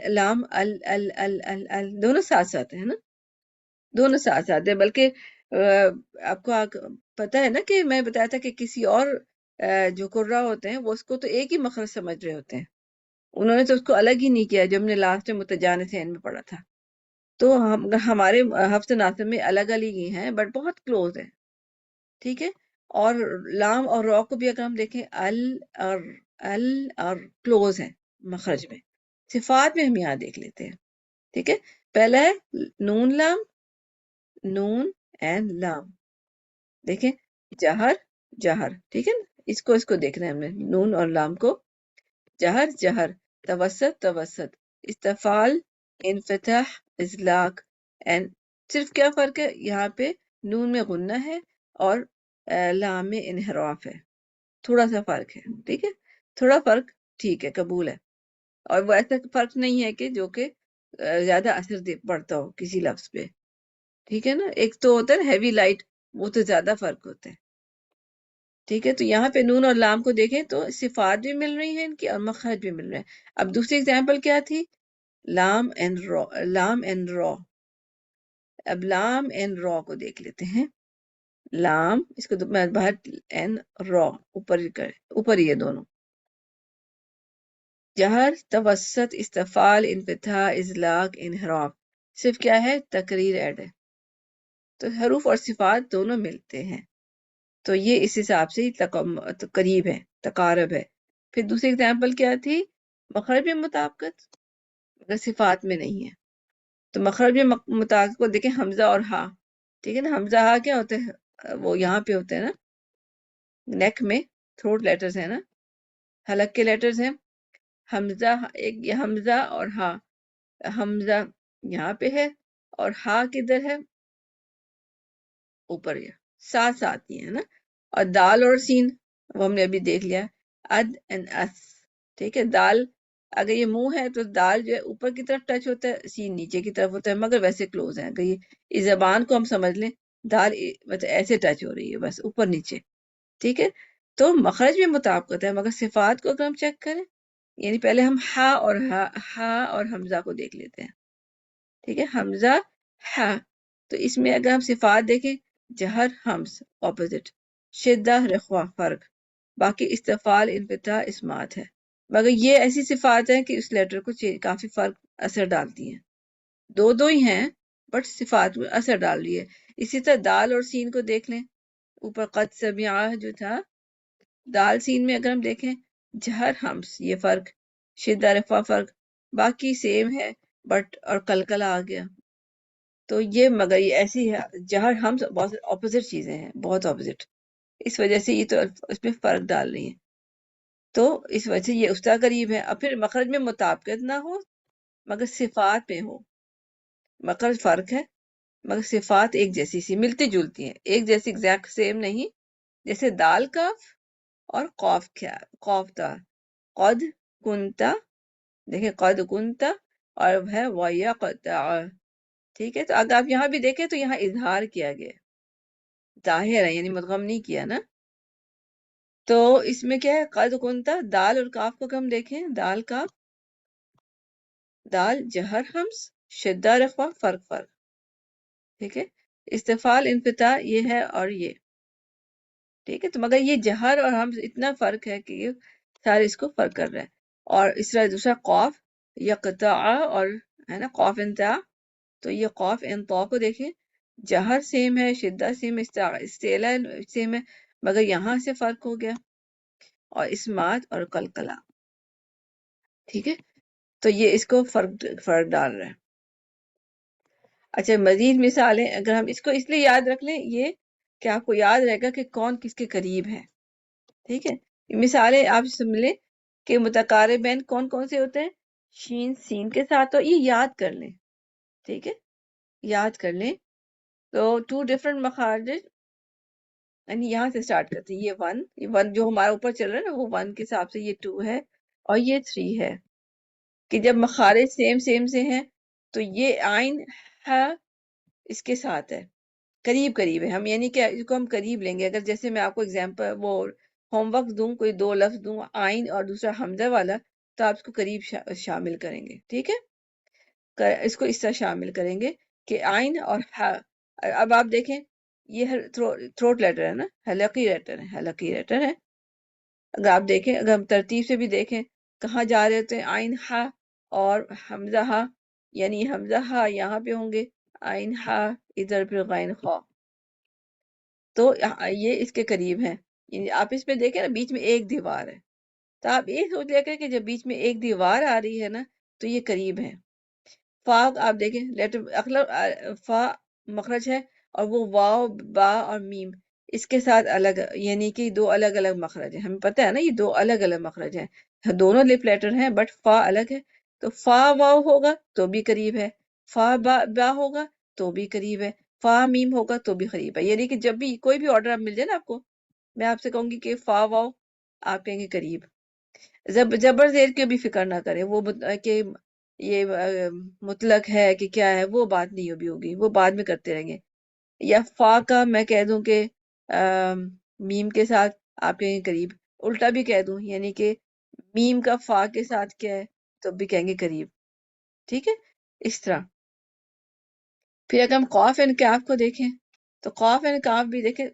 لام ال دونوں ساتھ ساتھ ہیں نا، دونوں ساتھ ساتھ ہیں. بلکہ آپ کو پتہ ہے نا کہ میں بتایا تھا کہ کسی اور جو قرہ ہوتے ہیں وہ اس کو تو ایک ہی مخرج سمجھ رہے ہوتے ہیں، انہوں نے تو اس کو الگ ہی نہیں کیا، جو ہم نے لاسٹ میں متجانس میں پڑھا تھا. تو ہمارے حفظ ناصر میں الگ الگ ہی ہیں بٹ بہت کلوز ہیں. ٹھیک ہے، اور لام اور را کو بھی اگر ہم دیکھیں اور کلوز ہیں مخرج میں. صفات میں ہم یہاں دیکھ لیتے ہیں. ٹھیک ہے، پہلا ہے نون لام، نون اینڈ لام. دیکھیں جہر. ٹھیک ہے نا، اس کو دیکھنا ہے ہم نے، نون اور لام کو. جہر، توسط، استفال، انفتاح، اطلاق. اینڈ صرف کیا فرق ہے؟ یہاں پہ نون میں غنہ ہے اور لام میں انحراف ہے، تھوڑا سا فرق ہے. ٹھیک ہے، تھوڑا فرق ٹھیک ہے، قبول ہے. اور وہ ایسا فرق نہیں ہے کہ جو کہ زیادہ اثر پڑتا ہو کسی لفظ پہ. ٹھیک ہے نا، ایک تو ہوتا ہے ہیوی لائٹ، وہ تو زیادہ فرق ہوتا ہے. ٹھیک ہے، تو یہاں پہ نون اور لام کو دیکھیں تو صفات بھی مل رہی ہیں ان کی اور مخرج بھی مل رہے ہیں. اب دوسری اگزامپل کیا تھی؟ لام اینڈ را. اب لام اینڈ را کو دیکھ لیتے ہیں. لام، اس کو میں باہر اینڈ را اوپر یہ دونوں. جہر، توسط، استفال، انفتاح، اطلاق، انحراف. صرف کیا ہے؟ تقریر ایڈ ہے. تو حروف اور صفات دونوں ملتے ہیں، تو یہ اس حساب سے قریب ہے، تقارب ہے. پھر دوسری اگزامپل کیا تھی؟ مخرج میں مطابقت مگر صفات میں نہیں ہے. تو مخرج میں مطابقت کو دیکھیں، حمزہ اور ہا. ٹھیک ہے نا، حمزہ ہا کیا ہوتے ہیں؟ وہ یہاں پہ ہوتے ہیں نا، نیک میں تھروٹ لیٹرز ہیں نا، حلق کے لیٹرز ہیں. حمزہ اور ہا. حمزہ یہاں پہ ہے اور ہا کدھر ہے؟ اوپر، یہ ساتھ ساتھ ہی ہے نا. اور دال اور سین وہ ہم نے ابھی دیکھ لیا، اد اینڈ اس. ٹھیک ہے، دال اگر یہ منہ ہے تو دال جو ہے اوپر کی طرف ٹچ ہوتا ہے، سین نیچے کی طرف ہوتا ہے، مگر ویسے کلوز ہے. اگر اس زبان کو ہم سمجھ لیں، دال مطلب ایسے ٹچ ہو رہی ہے بس اوپر نیچے. ٹھیک ہے، تو مخرج میں مطابقت ہے مگر صفات کو اگر ہم چیک کریں یعنی پہلے ہم ہا اور حمزہ کو دیکھ لیتے ہیں. ٹھیک ہے، حمزہ ہا. تو اس میں اگر ہم صفات دیکھیں، جہر حمز اپوزٹ، شدہ رخوا فرق، باقی استفال انفتاح اسمات ہے. مگر یہ ایسی صفات ہیں کہ اس لیٹر کو کافی فرق اثر ڈالتی ہیں. دو ہی ہیں بٹ صفات میں اثر ڈال رہی ہے. اسی طرح دال اور سین کو دیکھ لیں. اوپر قد سمع جو تھا، دال سین میں اگر ہم دیکھیں جہر حمز یہ فرق، شدہ رفع فرق، باقی سیم ہے بٹ اور کلکلا آ گیا. تو یہ مگر یہ ایسی ہے جہر حمز بہت اپوزٹ چیزیں ہیں، بہت اپوزٹ. اس وجہ سے یہ تو اس میں فرق ڈال رہی ہیں. تو اس وجہ سے یہ اس طرح قریب ہے. اب پھر مخرج میں مطابقت نہ ہو مگر صفات میں ہو. مخرج فرق ہے مگر صفات ایک جیسی سی ملتی جلتی ہیں، ایک جیسی ایگزیکٹ سیم نہیں. جیسے دال کاف اور قوف تا. قد کنتا، دیکھیں قد کنتا اور ہے وَيَقْطَعَ. ٹھیک ہے، تو اگر آپ یہاں بھی دیکھیں تو یہاں اظہار کیا گیا، ظاہر ہے یعنی مدغم نہیں کیا نا. تو اس میں کیا ہے، قد کنتا دال اور کاف کو ہم دیکھیں، دال کاف، دال جہر حمز، شدہ رخوہ فرق. ٹھیک ہے، استفال انفتاح یہ ہے اور یہ. ٹھیک ہے، تو مگر یہ جہر اور حمز اتنا فرق ہے کہ یہ سارے اس کو فرق کر رہا ہے. اور اس طرح دوسرا قوف یقطع اور ہے نا قوف انتا. تو یہ قوف انتا کو دیکھیں، جہر سیم ہے، شدہ سیم، استعلا سیم ہے، مگر یہاں سے فرق ہو گیا. اور اسمات اور قلقلہ. ٹھیک ہے، تو یہ اس کو فرق ڈال رہا ہے. اچھا، مزید مثالیں اگر ہم اس کو اس لیے یاد رکھ لیں یہ کہ آپ کو یاد رہے گا کہ کون کس کے قریب ہے. ٹھیک ہے، مثالیں آپ سن لیں کہ متقاربین کون کون سے ہوتے ہیں، شین سین کے ساتھ. تو یہ یاد کر لیں. ٹھیک ہے، یاد کر لیں. تو 2 ڈفرنٹ مخارج، یعنی یہاں سے سٹارٹ کرتے ہیں. یہ ون جو ہمارا اوپر چل رہا ہے نا وہ 1 کے حساب سے یہ 2 ہے اور یہ 3 ہے. کہ جب مخارج سیم سے ہیں تو یہ عین ہے اس کے ساتھ ہے، قریب ہے. ہم یعنی کہ اس کو ہم قریب لیں گے. اگر جیسے میں آپ کو اگزامپل وہ ہوم ورک دوں، کوئی 2 لفظ دوں عین اور دوسرا حمزہ والا، تو آپ اس کو قریب شامل کریں گے. ٹھیک ہے، اس کو اس طرح شامل کریں گے کہ عین اور ہا. اب آپ دیکھیں یہ تھروٹ لیٹر ہے نا، حلقی لیٹر ہے. اگر آپ دیکھیں، اگر ہم ترتیب سے بھی دیکھیں کہاں جا رہے ہوتے ہیں، عین ہا اور حمزہ ہا، یعنی حمزہ ہا یہاں پہ ہوں گے، عین ہا ادھر پہ غین خا. تو یہ اس کے قریب ہیں. یعنی آپ اس میں دیکھیں نا بیچ میں ایک دیوار ہے، تو آپ یہ سوچ لیا کریں کہ جب بیچ میں ایک دیوار آ رہی ہے نا تو یہ قریب ہے. فا آپ دیکھیں لیٹر فا مخرج ہے اور وہ واو با اور میم اس کے ساتھ الگ، یعنی کہ 2 الگ الگ مخرج ہیں. ہمیں پتہ ہے نا یہ 2 الگ الگ مخرج ہیں، دونوں لپ لیٹر ہیں بٹ فا الگ ہے. تو فا واو ہوگا تو بھی قریب ہے، فا با ہوگا تو بھی قریب ہے، فا میم ہوگا تو بھی قریب ہے. یعنی کہ جب بھی کوئی بھی آرڈر مل جائے نا آپ کو، میں آپ سے کہوں گی کہ فا واو، آپ کہیں گے قریب. زبر زیر کی بھی فکر نہ کریں، وہ کہ یہ مطلق ہے کہ کیا ہے، وہ بات نہیں ہوگی، وہ بعد میں کرتے رہیں گے. یا فا کا میں کہہ دوں کہ میم کے ساتھ آپ کہیں گے قریب، الٹا بھی کہہ دوں یعنی کہ میم کا فا کے ساتھ کیا ہے تو بھی کہیں گے قریب. ٹھیک ہے، اس طرح. پھر اگر ہم قاف اینڈ کاف کو دیکھیں تو قاف اینڈ کاف بھی دیکھیں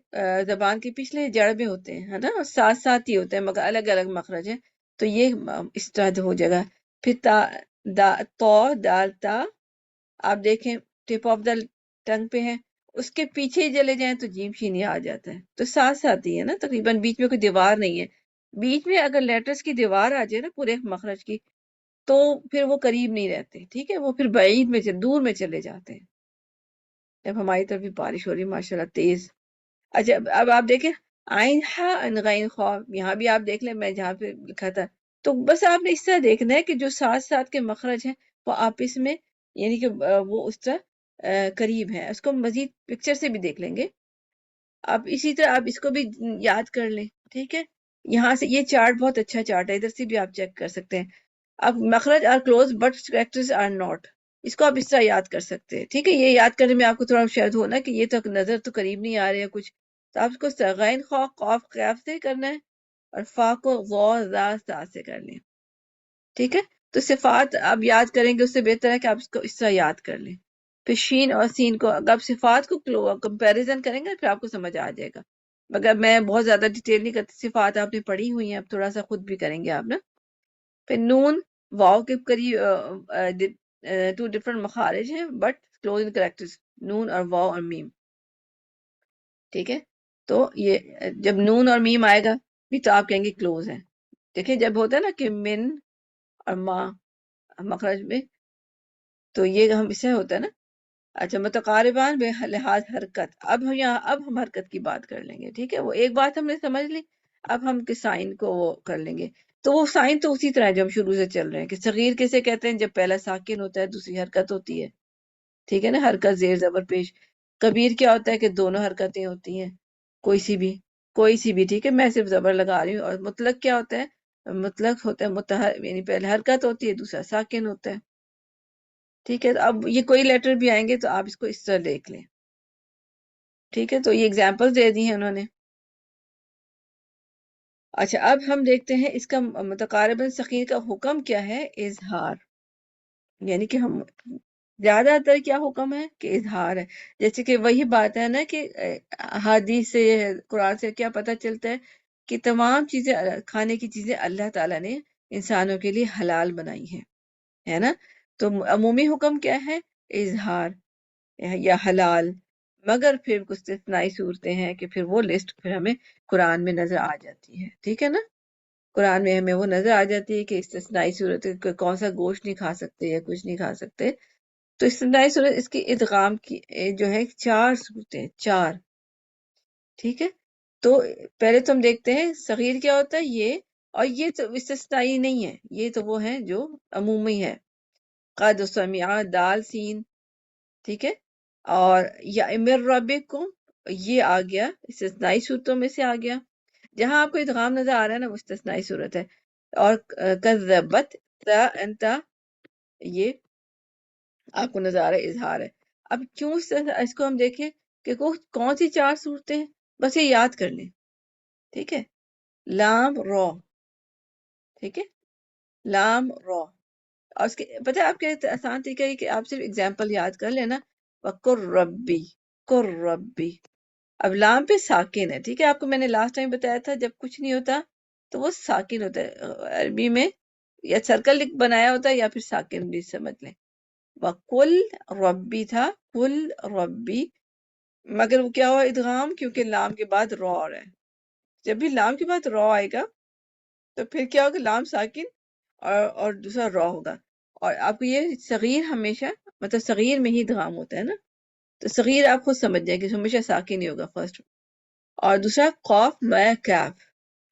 زبان کے پچھلے جڑ میں ہوتے ہیں، ہے نا، ساتھ ساتھ ہی ہوتے ہیں مگر الگ الگ مخرج ہیں. تو یہ اس طرح ہو جائے گا. پھر تو دال تا آپ دیکھیں ٹپ آف دا ٹنگ پہ ہے، اس کے پیچھے ہی چلے جائیں تو جیم شینی آ جاتا ہے. تو ساتھ ساتھ ہی ہے نا، تقریباً بیچ میں کوئی دیوار نہیں ہے. بیچ میں اگر لیٹرز کی دیوار آ جائے نا پورے مخرج کی تو پھر وہ قریب نہیں رہتے. ٹھیک ہے، وہ پھر بعید میں دور میں چلے جاتے ہیں. جب ہماری طرف بھی بارش ہو رہی ہے ماشاءاللہ تیز. اچھا اب آپ دیکھیں عین ہا غین خا، یہاں بھی آپ دیکھ لیں میں جہاں پہ لکھا تھا. تو بس آپ نے اس طرح دیکھنا ہے کہ جو ساتھ ساتھ کے مخرج ہیں وہ آپس میں یعنی کہ وہ اس طرح قریب ہیں. اس کو مزید پکچر سے بھی دیکھ لیں گے. اب اسی طرح آپ اس کو بھی یاد کر لیں. ٹھیک ہے، یہاں سے یہ چارٹ بہت اچھا چارٹ ہے، ادھر سے بھی آپ چیک کر سکتے ہیں. اب مخرج are close but characters are not, اس کو آپ اس طرح یاد کر سکتے ہیں. ٹھیک ہے، یہ یاد کرنے میں آپ کو تھوڑا شاید ہونا کہ یہ تو نظر تو قریب نہیں آ رہے ہیں کچھ، تو آپ اس کو غین خا قاف قاف سے کرنا ہے اور فا کو غا زا سا سے کر لیں. ٹھیک ہے. تو صفات آپ یاد کریں گے اس سے بہتر ہے کہ آپ اس کو اس طرح یاد کر لیں. پھر شین اور سین کو اگر آپ صفات کو کمپیریزن کریں گے پھر آپ کو سمجھ آ جائے گا. مگر میں بہت زیادہ ڈیٹیل نہیں کرتی، صفات آپ نے پڑھی ہوئی ہیں، اب تھوڑا سا خود بھی کریں گے آپ نا. پھر نون واو کے قریب ٹو ڈفرنٹ مخارج ہیں بٹ کلوز ان کریکٹرز، نون اور واو اور میم. ٹھیک ہے. تو یہ جب نون اور میم آئے گا بھی تو آپ کہیں گے کلوز ہیں. دیکھیں جب ہوتا ہے نا کہ من اور ما مخرج میں، تو یہ ہم اسے ہوتا ہے نا. اچھا، متقاربان بے لحاظ حرکت. اب ہم حرکت کی بات کر لیں گے. ٹھیک ہے، وہ ایک بات ہم نے سمجھ لی. اب ہم کے سائن کو وہ کر لیں گے. تو وہ سائن تو اسی طرح ہے جو ہم شروع سے چل رہے ہیں کہ صغیر کیسے کہتے ہیں جب پہلا ساکن ہوتا ہے دوسری حرکت ہوتی ہے. ٹھیک ہے نا، حرکت زیر زبر پیش. کبیر کیا ہوتا ہے کہ دونوں حرکتیں ہوتی ہیں، کوئی سی بھی. ٹھیک ہے، میں صرف زبر لگا رہی ہوں. اور مطلق کیا ہوتا ہے؟ مطلق ہوتا ہے یعنی پہلے حرکت ہوتی ہے دوسرا ساکن ہوتا ہے. ٹھیک ہے، تو اب یہ کوئی لیٹر بھی آئیں گے تو آپ اس کو اس طرح دیکھ لیں. ٹھیک ہے، تو یہ اگزامپل دے دی ہیں انہوں نے. اچھا، اب ہم دیکھتے ہیں اس کا متقارباً صغیر کا حکم کیا ہے. اظہار، یعنی کہ ہم زیادہ تر کیا حکم ہے کہ اظہار ہے. جیسے کہ وہی بات ہے نا کہ حدیث سے قرآن سے کیا پتہ چلتا ہے کہ تمام چیزیں کھانے کی چیزیں اللہ تعالیٰ نے انسانوں کے لیے حلال بنائی ہیں، ہے نا. تو عمومی حکم کیا ہے؟ اظہار یا حلال. مگر پھر کچھ استثنائی صورتیں ہیں کہ پھر وہ لسٹ پھر ہمیں قرآن میں نظر آ جاتی ہے. ٹھیک ہے نا، قرآن میں ہمیں وہ نظر آ جاتی ہے کہ استثنائی صورت کون سا گوشت نہیں کھا سکتے یا کچھ نہیں کھا سکتے. تو استثنائی صورت اس کی ادغام کی جو ہے 4 صورتیں، 4. ٹھیک ہے، تو پہلے تو ہم دیکھتے ہیں صغیر کیا ہوتا ہے یہ، اور یہ تو استثنائی نہیں ہے، یہ تو وہ ہے جو عمومی ہے. قد سمع دال سین. ٹھیک ہے، اور یا امر ربکم یہ آ گیا استثنائی صورتوں میں سے آ گیا. جہاں آپ کو ادغام نظر آ رہا ہے نا وہ استثنائی صورت ہے. اور کذبت تا انتا یہ آپ کو نظر آ رہا ہے اظہار ہے. اب کیوں اس کو ہم دیکھیں کہ کون سی 4 صورتیں ہیں، بس یہ یاد کر لیں. ٹھیک ہے، لام رو. ٹھیک ہے، لام رو. اور اس کے پتہ ہے آپ کے آسان طریقہ ہے کہ آپ صرف اگزامپل یاد کر لینا. وَقُرْ رَبِّ قُرْ رَبِّ. اب لام پہ ساکن ہے. ٹھیک ہے، آپ کو میں نے لاسٹ ٹائم بتایا تھا جب کچھ نہیں ہوتا تو وہ ساکن ہوتا ہے. عربی میں یا سرکل بنایا ہوتا ہے یا پھر ساکن بھی سمجھ لیں. وَقُلْ رَبِّ تھا، قُلْ رَبِّ، مگر وہ کیا ہوا ادغام کیونکہ لام کے بعد رو آ رہا ہے. جب بھی لام کے بعد رو آئے گا تو پھر کیا ہوگا، لام ساکن اور دوسرا رو ہوگا. اور آپ کو یہ صغیر ہمیشہ مطلب صغیر میں ہی ادغام ہوتا ہے نا، تو صغیر آپ خود سمجھ جائیں کہ ہمیشہ ساکن ہی ہوگا فرسٹ. اور دوسرا قاف میں کیف.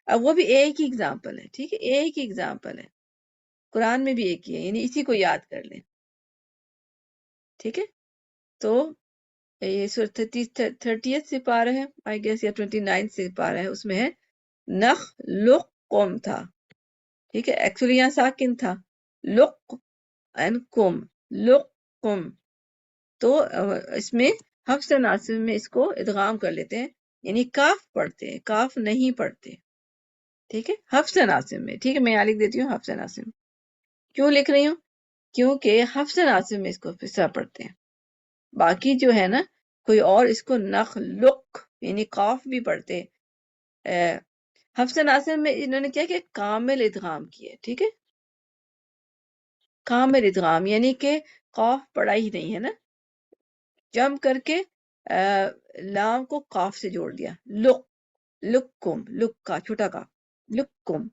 اب وہ بھی ایک ہی اگزامپل ہے. ٹھیک ہے، ایک ہی اگزامپل ہے، قرآن میں بھی ایک ہی ہے، یعنی اسی کو یاد کر لیں. ٹھیک ہے، تو یہ سورۃ 30 سے پارہ ہے آئی گیس یا 29 سے پارہ ہے، اس میں ہے نخ لق قوم تھا. ٹھیک ہے، ایکچولی یہاں ساکن تھا لق اینڈ قم، لق قم. تو اس میں حفص ناصب میں اس کو ادغام کر لیتے ہیں، یعنی کاف پڑھتے ہیں، کاف نہیں پڑھتے. ٹھیک ہے، حفص ناصب میں. ٹھیک ہے، میں یہاں لکھ دیتی ہوں حفص ناصب. کیوں لکھ رہی ہوں؟ کیونکہ حفص ناصب میں اس کو فصا پڑھتے ہیں. باقی جو ہے نا کوئی اور اس کو نخلق یعنی قاف بھی پڑھتے. حفص ناصب میں انہوں نے کیا کہ کامل ادغام کیا. ٹھیک ہے، کامل ادغام یعنی کہ قاف پڑھا ہی نہیں ہے نا، جم کر کے لام کو قاف سے جوڑ دیا. لق لکم، لک کا چھوٹا کا لکم.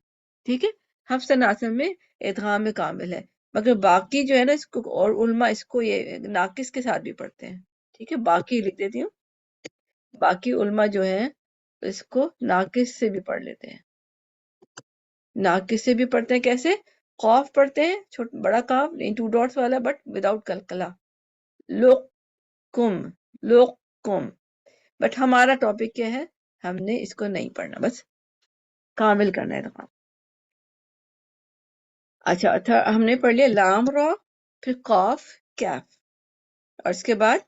ٹھیک ہے، حفص ناصب میں ادغام میں کامل ہے، مگر باقی جو ہے نا اس کو اور علماء اس کو یہ ناقص کے ساتھ بھی پڑھتے ہیں. ٹھیک ہے، باقی لکھ دیتی ہوں، باقی علماء جو ہیں اس کو ناقص سے بھی پڑھ لیتے ہیں. ناقص سے بھی پڑھتے ہیں کیسے؟ قاف پڑھتے ہیں بڑا قاف نہیں 2 ڈاٹس والا بٹ وداؤٹ قلقلہ، لقم لقم. بٹ ہمارا ٹاپک کیا ہے، ہم نے اس کو نہیں پڑھنا، بس کامل کرنا ہے ادغام. اچھا ہم نے پڑھ لیا لام را، پھر قاف کیف، اور اس کے بعد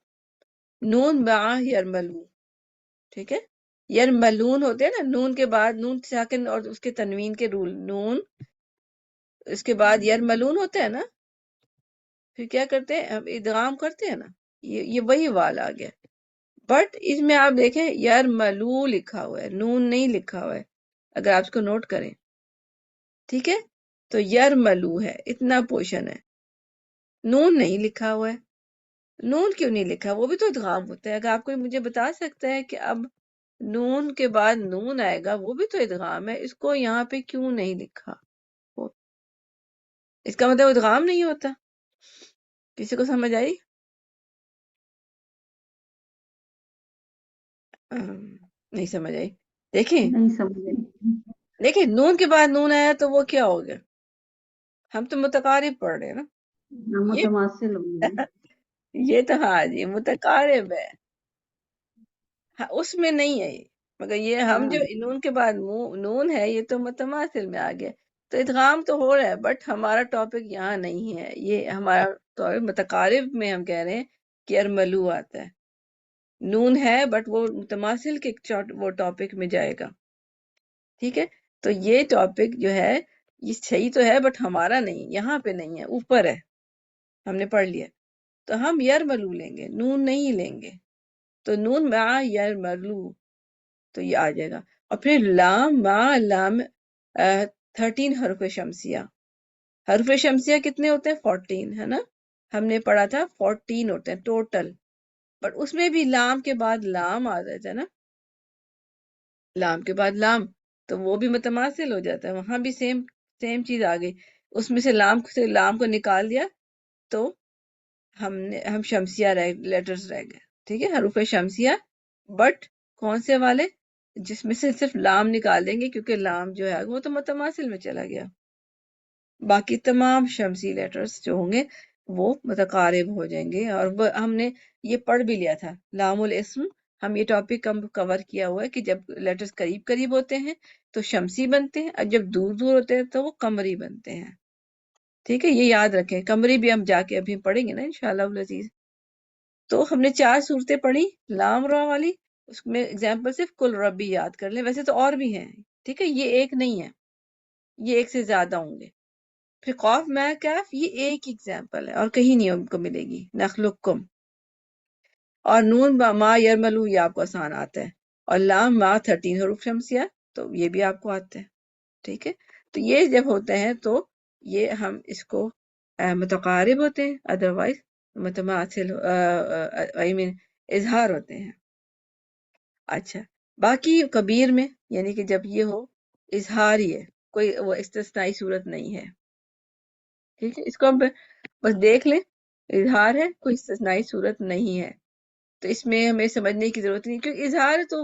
نون با یرملون. ٹھیک ہے، یرملون ہوتے ہیں نا، نون کے بعد نون ساکن اور اس کے تنوین کے رول، نون اس کے بعد یرملون ہوتا ہے نا، پھر کیا کرتے ہیں ہم ادغام کرتے ہیں نا، یہ وہی وال آ گیا. بٹ اس میں آپ دیکھیں یرملو لکھا ہوا ہے، نون نہیں لکھا ہوا ہے، اگر آپ اس کو نوٹ کریں. ٹھیک ہے، تو یرملو ہے، اتنا پورشن ہے، نون نہیں لکھا ہوا ہے. نون کیوں نہیں لکھا؟ وہ بھی تو ادغام ہوتا ہے. اگر آپ کوئی مجھے بتا سکتا ہے کہ اب نون کے بعد نون آئے گا، وہ بھی تو ادغام ہے، اس کو یہاں پہ کیوں نہیں لکھا؟ اس کا مطلب ادغام نہیں ہوتا. کسی کو سمجھ آئی؟ نہیں سمجھ آئی. دیکھیں نہیں سمجھے. دیکھیں نون کے بعد نون آیا تو وہ کیا ہو گیا؟ ہم تو متقارب پڑھ رہے ہیں نا. یہ متماثل ہو گئے. یہ تو ہاں جی متقارب ہے، ہاں اس میں نہیں ہے یہ. مگر یہ ہم جو ہاں نون کے بعد نون ہے، یہ تو متماثل میں آ گیا، تو ادغام تو ہو رہا ہے، بٹ ہمارا ٹاپک یہاں نہیں ہے. یہ ہمارا ٹاپک متقارب میں ہم کہہ رہے ہیں کہ ارملو آتا ہے، نون ہے بٹ وہ متماثل کے وہ ٹاپک میں جائے گا. ٹھیک ہے، تو یہ ٹاپک جو ہے یہ صحیح تو ہے بٹ ہمارا نہیں، یہاں پہ نہیں ہے، اوپر ہے، ہم نے پڑھ لیا. تو ہم یرملو لیں گے، نون نہیں لیں گے. تو نون مع یرملو، تو یہ آ جائے گا. اور پھر لام مع لام 13 حرف شمسیہ. حرف شمسیہ کتنے ہوتے ہیں؟ 14 ہے نا. ہم نے پڑھا تھا 14 ہوتے ہیں ٹوٹل، بٹ اس میں بھی لام کے بعد لام آ جاتا ہے نا، لام کے بعد لام، تو وہ بھی متماثل ہو جاتا ہے. وہاں بھی سیم چیز آ گئی، اس میں سے لام کو نکال دیا تو ہم شمسیہ لیٹرز رہ گئے. ٹھیک ہے، حروف شمسیہ، بٹ کون سے والے؟ جس میں سے صرف لام نکال دیں گے کیونکہ لام جو ہے وہ تو متماثل میں چلا گیا. باقی تمام شمسی لیٹرز جو ہوں گے وہ متقارب ہو جائیں گے. اور ہم نے یہ پڑھ بھی لیا تھا لام الاسم، ہم یہ ٹاپک کور کیا ہوا ہے کہ جب لیٹرز قریب قریب ہوتے ہیں تو شمسی بنتے ہیں، اور جب دور دور ہوتے ہیں تو وہ قمری بنتے ہیں. ٹھیک ہے، یہ یاد رکھیں. قمری بھی ہم جا کے ابھی پڑھیں گے نا انشاءاللہ العزیز. تو ہم نے 4 صورتیں پڑھی لام را والی، اس میں اگزامپل صرف کل ربی یاد کر لیں، ویسے تو اور بھی ہیں. ٹھیک ہے، یہ ایک نہیں ہے، یہ ایک سے زیادہ ہوں گے. پھر قاف میں کیف، یہ ایک ایگزامپل ہے اور کہیں نہیں ہم کو ملے گی. نخلقکم. اور نون ما یرملو یہ آپ کو آسان آتا ہے، اور لام ما 13 حروف شمسیہ تو یہ بھی آپ کو آتا ہے. ٹھیک ہے، تو یہ جب ہوتے ہیں تو یہ ہم اس کو متقارب ہوتے ہیں، ادروائز متماثل اظہار ہوتے ہیں. اچھا، باقی کبیر میں یعنی کہ جب یہ ہو اظہار ہی ہے، کوئی وہ استثنائی صورت نہیں ہے. ٹھیک ہے، اس کو ہم بس دیکھ لیں، اظہار ہے، کوئی استثنائی صورت نہیں ہے. تو اس میں ہمیں سمجھنے کی ضرورت نہیں، کیونکہ اظہار تو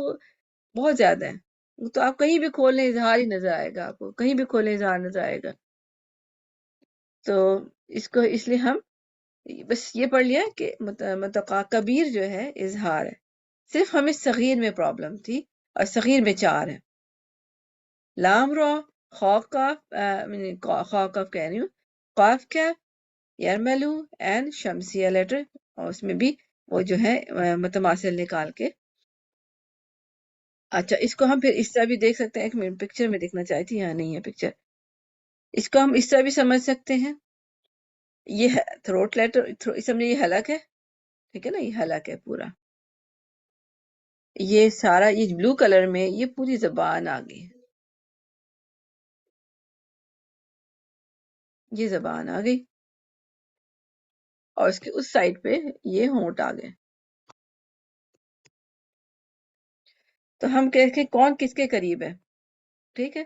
بہت زیادہ ہے. تو آپ کہیں بھی کھولیں اظہار ہی نظر آئے گا، آپ کو کہیں بھی کھولیں اظہار نظر آئے گا. تو اس کو اس لیے ہم بس یہ پڑھ لیا کہ کبیر جو ہے اظہار ہے. صرف ہمیں صغیر میں پرابلم تھی، اور صغیر میں 4 ہے. لام را، خوف کاف، خوف کاف کہہ رہی ہوں، قاف کیف، یرملو اینڈ شمسیہ لیٹر، اور اس میں بھی وہ جو ہے متماثل نکال کے. اچھا، اس کو ہم پھر اس طرح بھی دیکھ سکتے ہیں. ایک منٹ پکچر میں دیکھنا چاہتی تھی، یہاں نہیں ہے پکچر. اس کو ہم اس طرح بھی سمجھ سکتے ہیں، یہ ہے تھروٹ لیٹر، سمجھے یہ حلق ہے. ٹھیک ہے نا، یہ حلق ہے پورا. یہ سارا یہ بلو کلر میں یہ پوری زبان آ گئی، یہ زبان آ گئی، اور اس کے اس سائڈ پہ یہ ہونٹ آ گئے. تو ہم کہتے ہیں کون کس کے قریب ہے. ٹھیک ہے،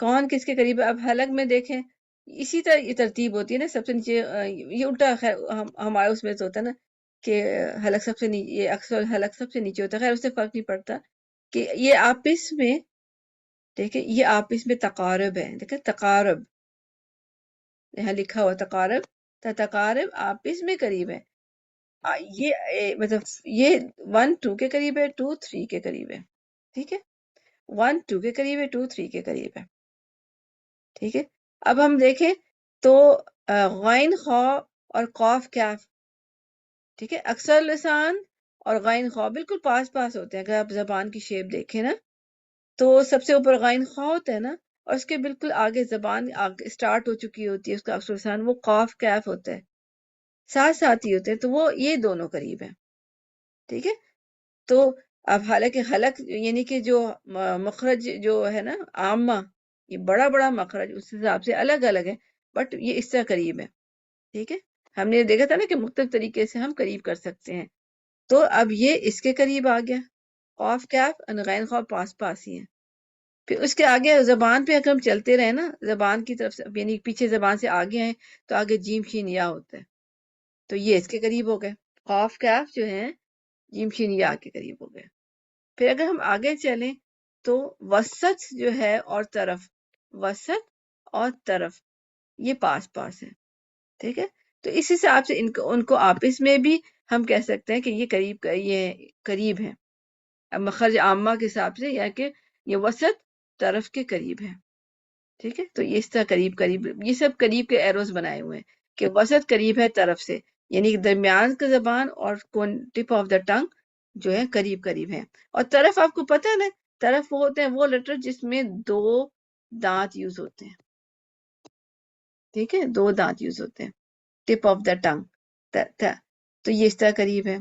کون کس کے قریب ہے. اب حلق میں دیکھیں اسی طرح یہ ترتیب ہوتی ہے نا، سب سے نیچے یہ الٹا، خیر ہمارے اس میں تو ہوتا ہے نا کہ حلق سب سے نیچے، یہ اکثر حلق سب سے نیچے ہوتا ہے. خیر اس سے فرق نہیں پڑتا کہ یہ آپس میں، دیکھیں یہ آپس میں تقارب ہے. دیکھیں تقارب یہاں لکھا ہوا تقارب، تقارب آپس میں قریب ہے. یہ مطلب یہ 1 2 کے قریب ہے، 2 3 کے قریب ہے. ٹھیک ہے، 1 2 کے قریب ہے، 2 3 کے قریب ہے. ٹھیک ہے، اب ہم دیکھیں تو غین خا اور قاف کیف. ٹھیک ہے، اکثر لسان اور غین خا بالکل پاس پاس ہوتے ہیں. اگر آپ زبان کی شیپ دیکھیں نا تو سب سے اوپر غین خا ہوتا ہے نا، اور اس کے بالکل آگے زبان اسٹارٹ ہو چکی ہوتی ہے اس کا اکثر لسان، وہ قاف کیف ہوتا ہے، ساتھ ساتھ ہی ہوتے ہیں، تو وہ یہ دونوں قریب ہیں، ٹھیک ہے. تو اب حالانکہ حلق یعنی کہ جو مخرج جو ہے نا عامہ، یہ بڑا بڑا مخرج اس حساب سے الگ الگ ہے، بٹ یہ اس سے قریب ہے، ٹھیک ہے. ہم نے دیکھا تھا نا کہ مختلف طریقے سے ہم قریب کر سکتے ہیں. تو اب یہ اس کے قریب آ گیا، قاف کیف غین خواب پاس پاس ہی ہیں. پھر اس کے آگے زبان پہ اگر ہم چلتے رہے نا، زبان کی طرف سے یعنی پیچھے زبان سے آگے ہیں تو آگے جیم شین یا ہوتا ہے، تو یہ اس کے قریب ہو گئے. قاف کیف جو ہیں جیم شین یا کے قریب ہو گئے. پھر اگر ہم آگے چلیں تو وسط جو ہے اور طرف، وسط اور طرف یہ پاس پاس ہے، ٹھیک ہے. تو اس حساب سے ان کو آپس میں بھی ہم کہہ سکتے ہیں کہ یہ قریب ہیں، مخرج عامہ کے حساب سے، یا کہ یہ وسط طرف کے قریب ہے، ٹھیک ہے. تو یہ اس طرح قریب قریب یہ سب قریب کے ایروز بنائے ہوئے ہیں کہ وسط قریب ہے طرف سے، یعنی درمیان کا زبان اور ٹپ آف دا ٹنگ جو ہے قریب قریب ہے. اور طرف آپ کو پتہ ہے نا، طرف وہ ہوتے ہیں وہ لیٹر جس میں 2 دانت یوز ہوتے ہیں، ٹھیک ہے، 2 دانت یوز ہوتے ہیں، ٹپ آف دا ٹنگ، تو یہ اس طرح قریب ہے.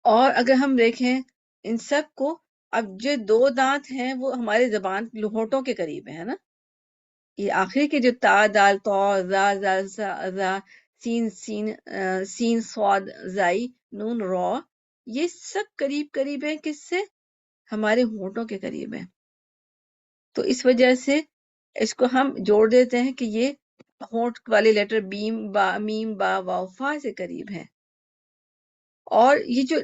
اور اگر ہم دیکھیں ان سب کو، اب جو 2 دانت ہیں وہ ہمارے زبان ہونٹوں کے قریب ہے نا. یہ آخری کے جو تا دال تو زا زال سا زا سین صاد زائی نون را، یہ سب قریب قریب ہیں کس سے؟ ہمارے ہونٹوں کے قریب ہیں. تو اس وجہ سے اس کو ہم جوڑ دیتے ہیں کہ یہ ہونٹ والے لیٹر میم با واو فا سے قریب ہیں. اور یہ جو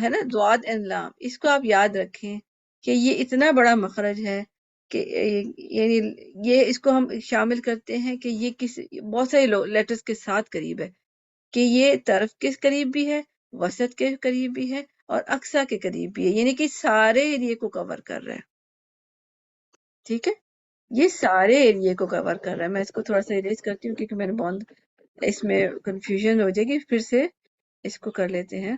ہے نا ضاد اینڈ لام، اس کو آپ یاد رکھیں کہ یہ اتنا بڑا مخرج ہے کہ یعنی یہ اس کو ہم شامل کرتے ہیں کہ یہ بہت سارے لیٹرز کے ساتھ قریب ہے، کہ یہ طرف کے قریب بھی ہے، وسط کے قریب بھی ہے، اور اقصا کے قریب بھی ہے، یعنی کہ سارے ایریے کو کور کر رہا ہے، ٹھیک ہے. یہ سارے ایریے کو کور کر رہا ہے. میں اس کو تھوڑا سا اریز کرتی ہوں کیونکہ میں نے بہت اس میں کنفیوژن ہو جائے گی. پھر سے اس کو کر لیتے ہیں،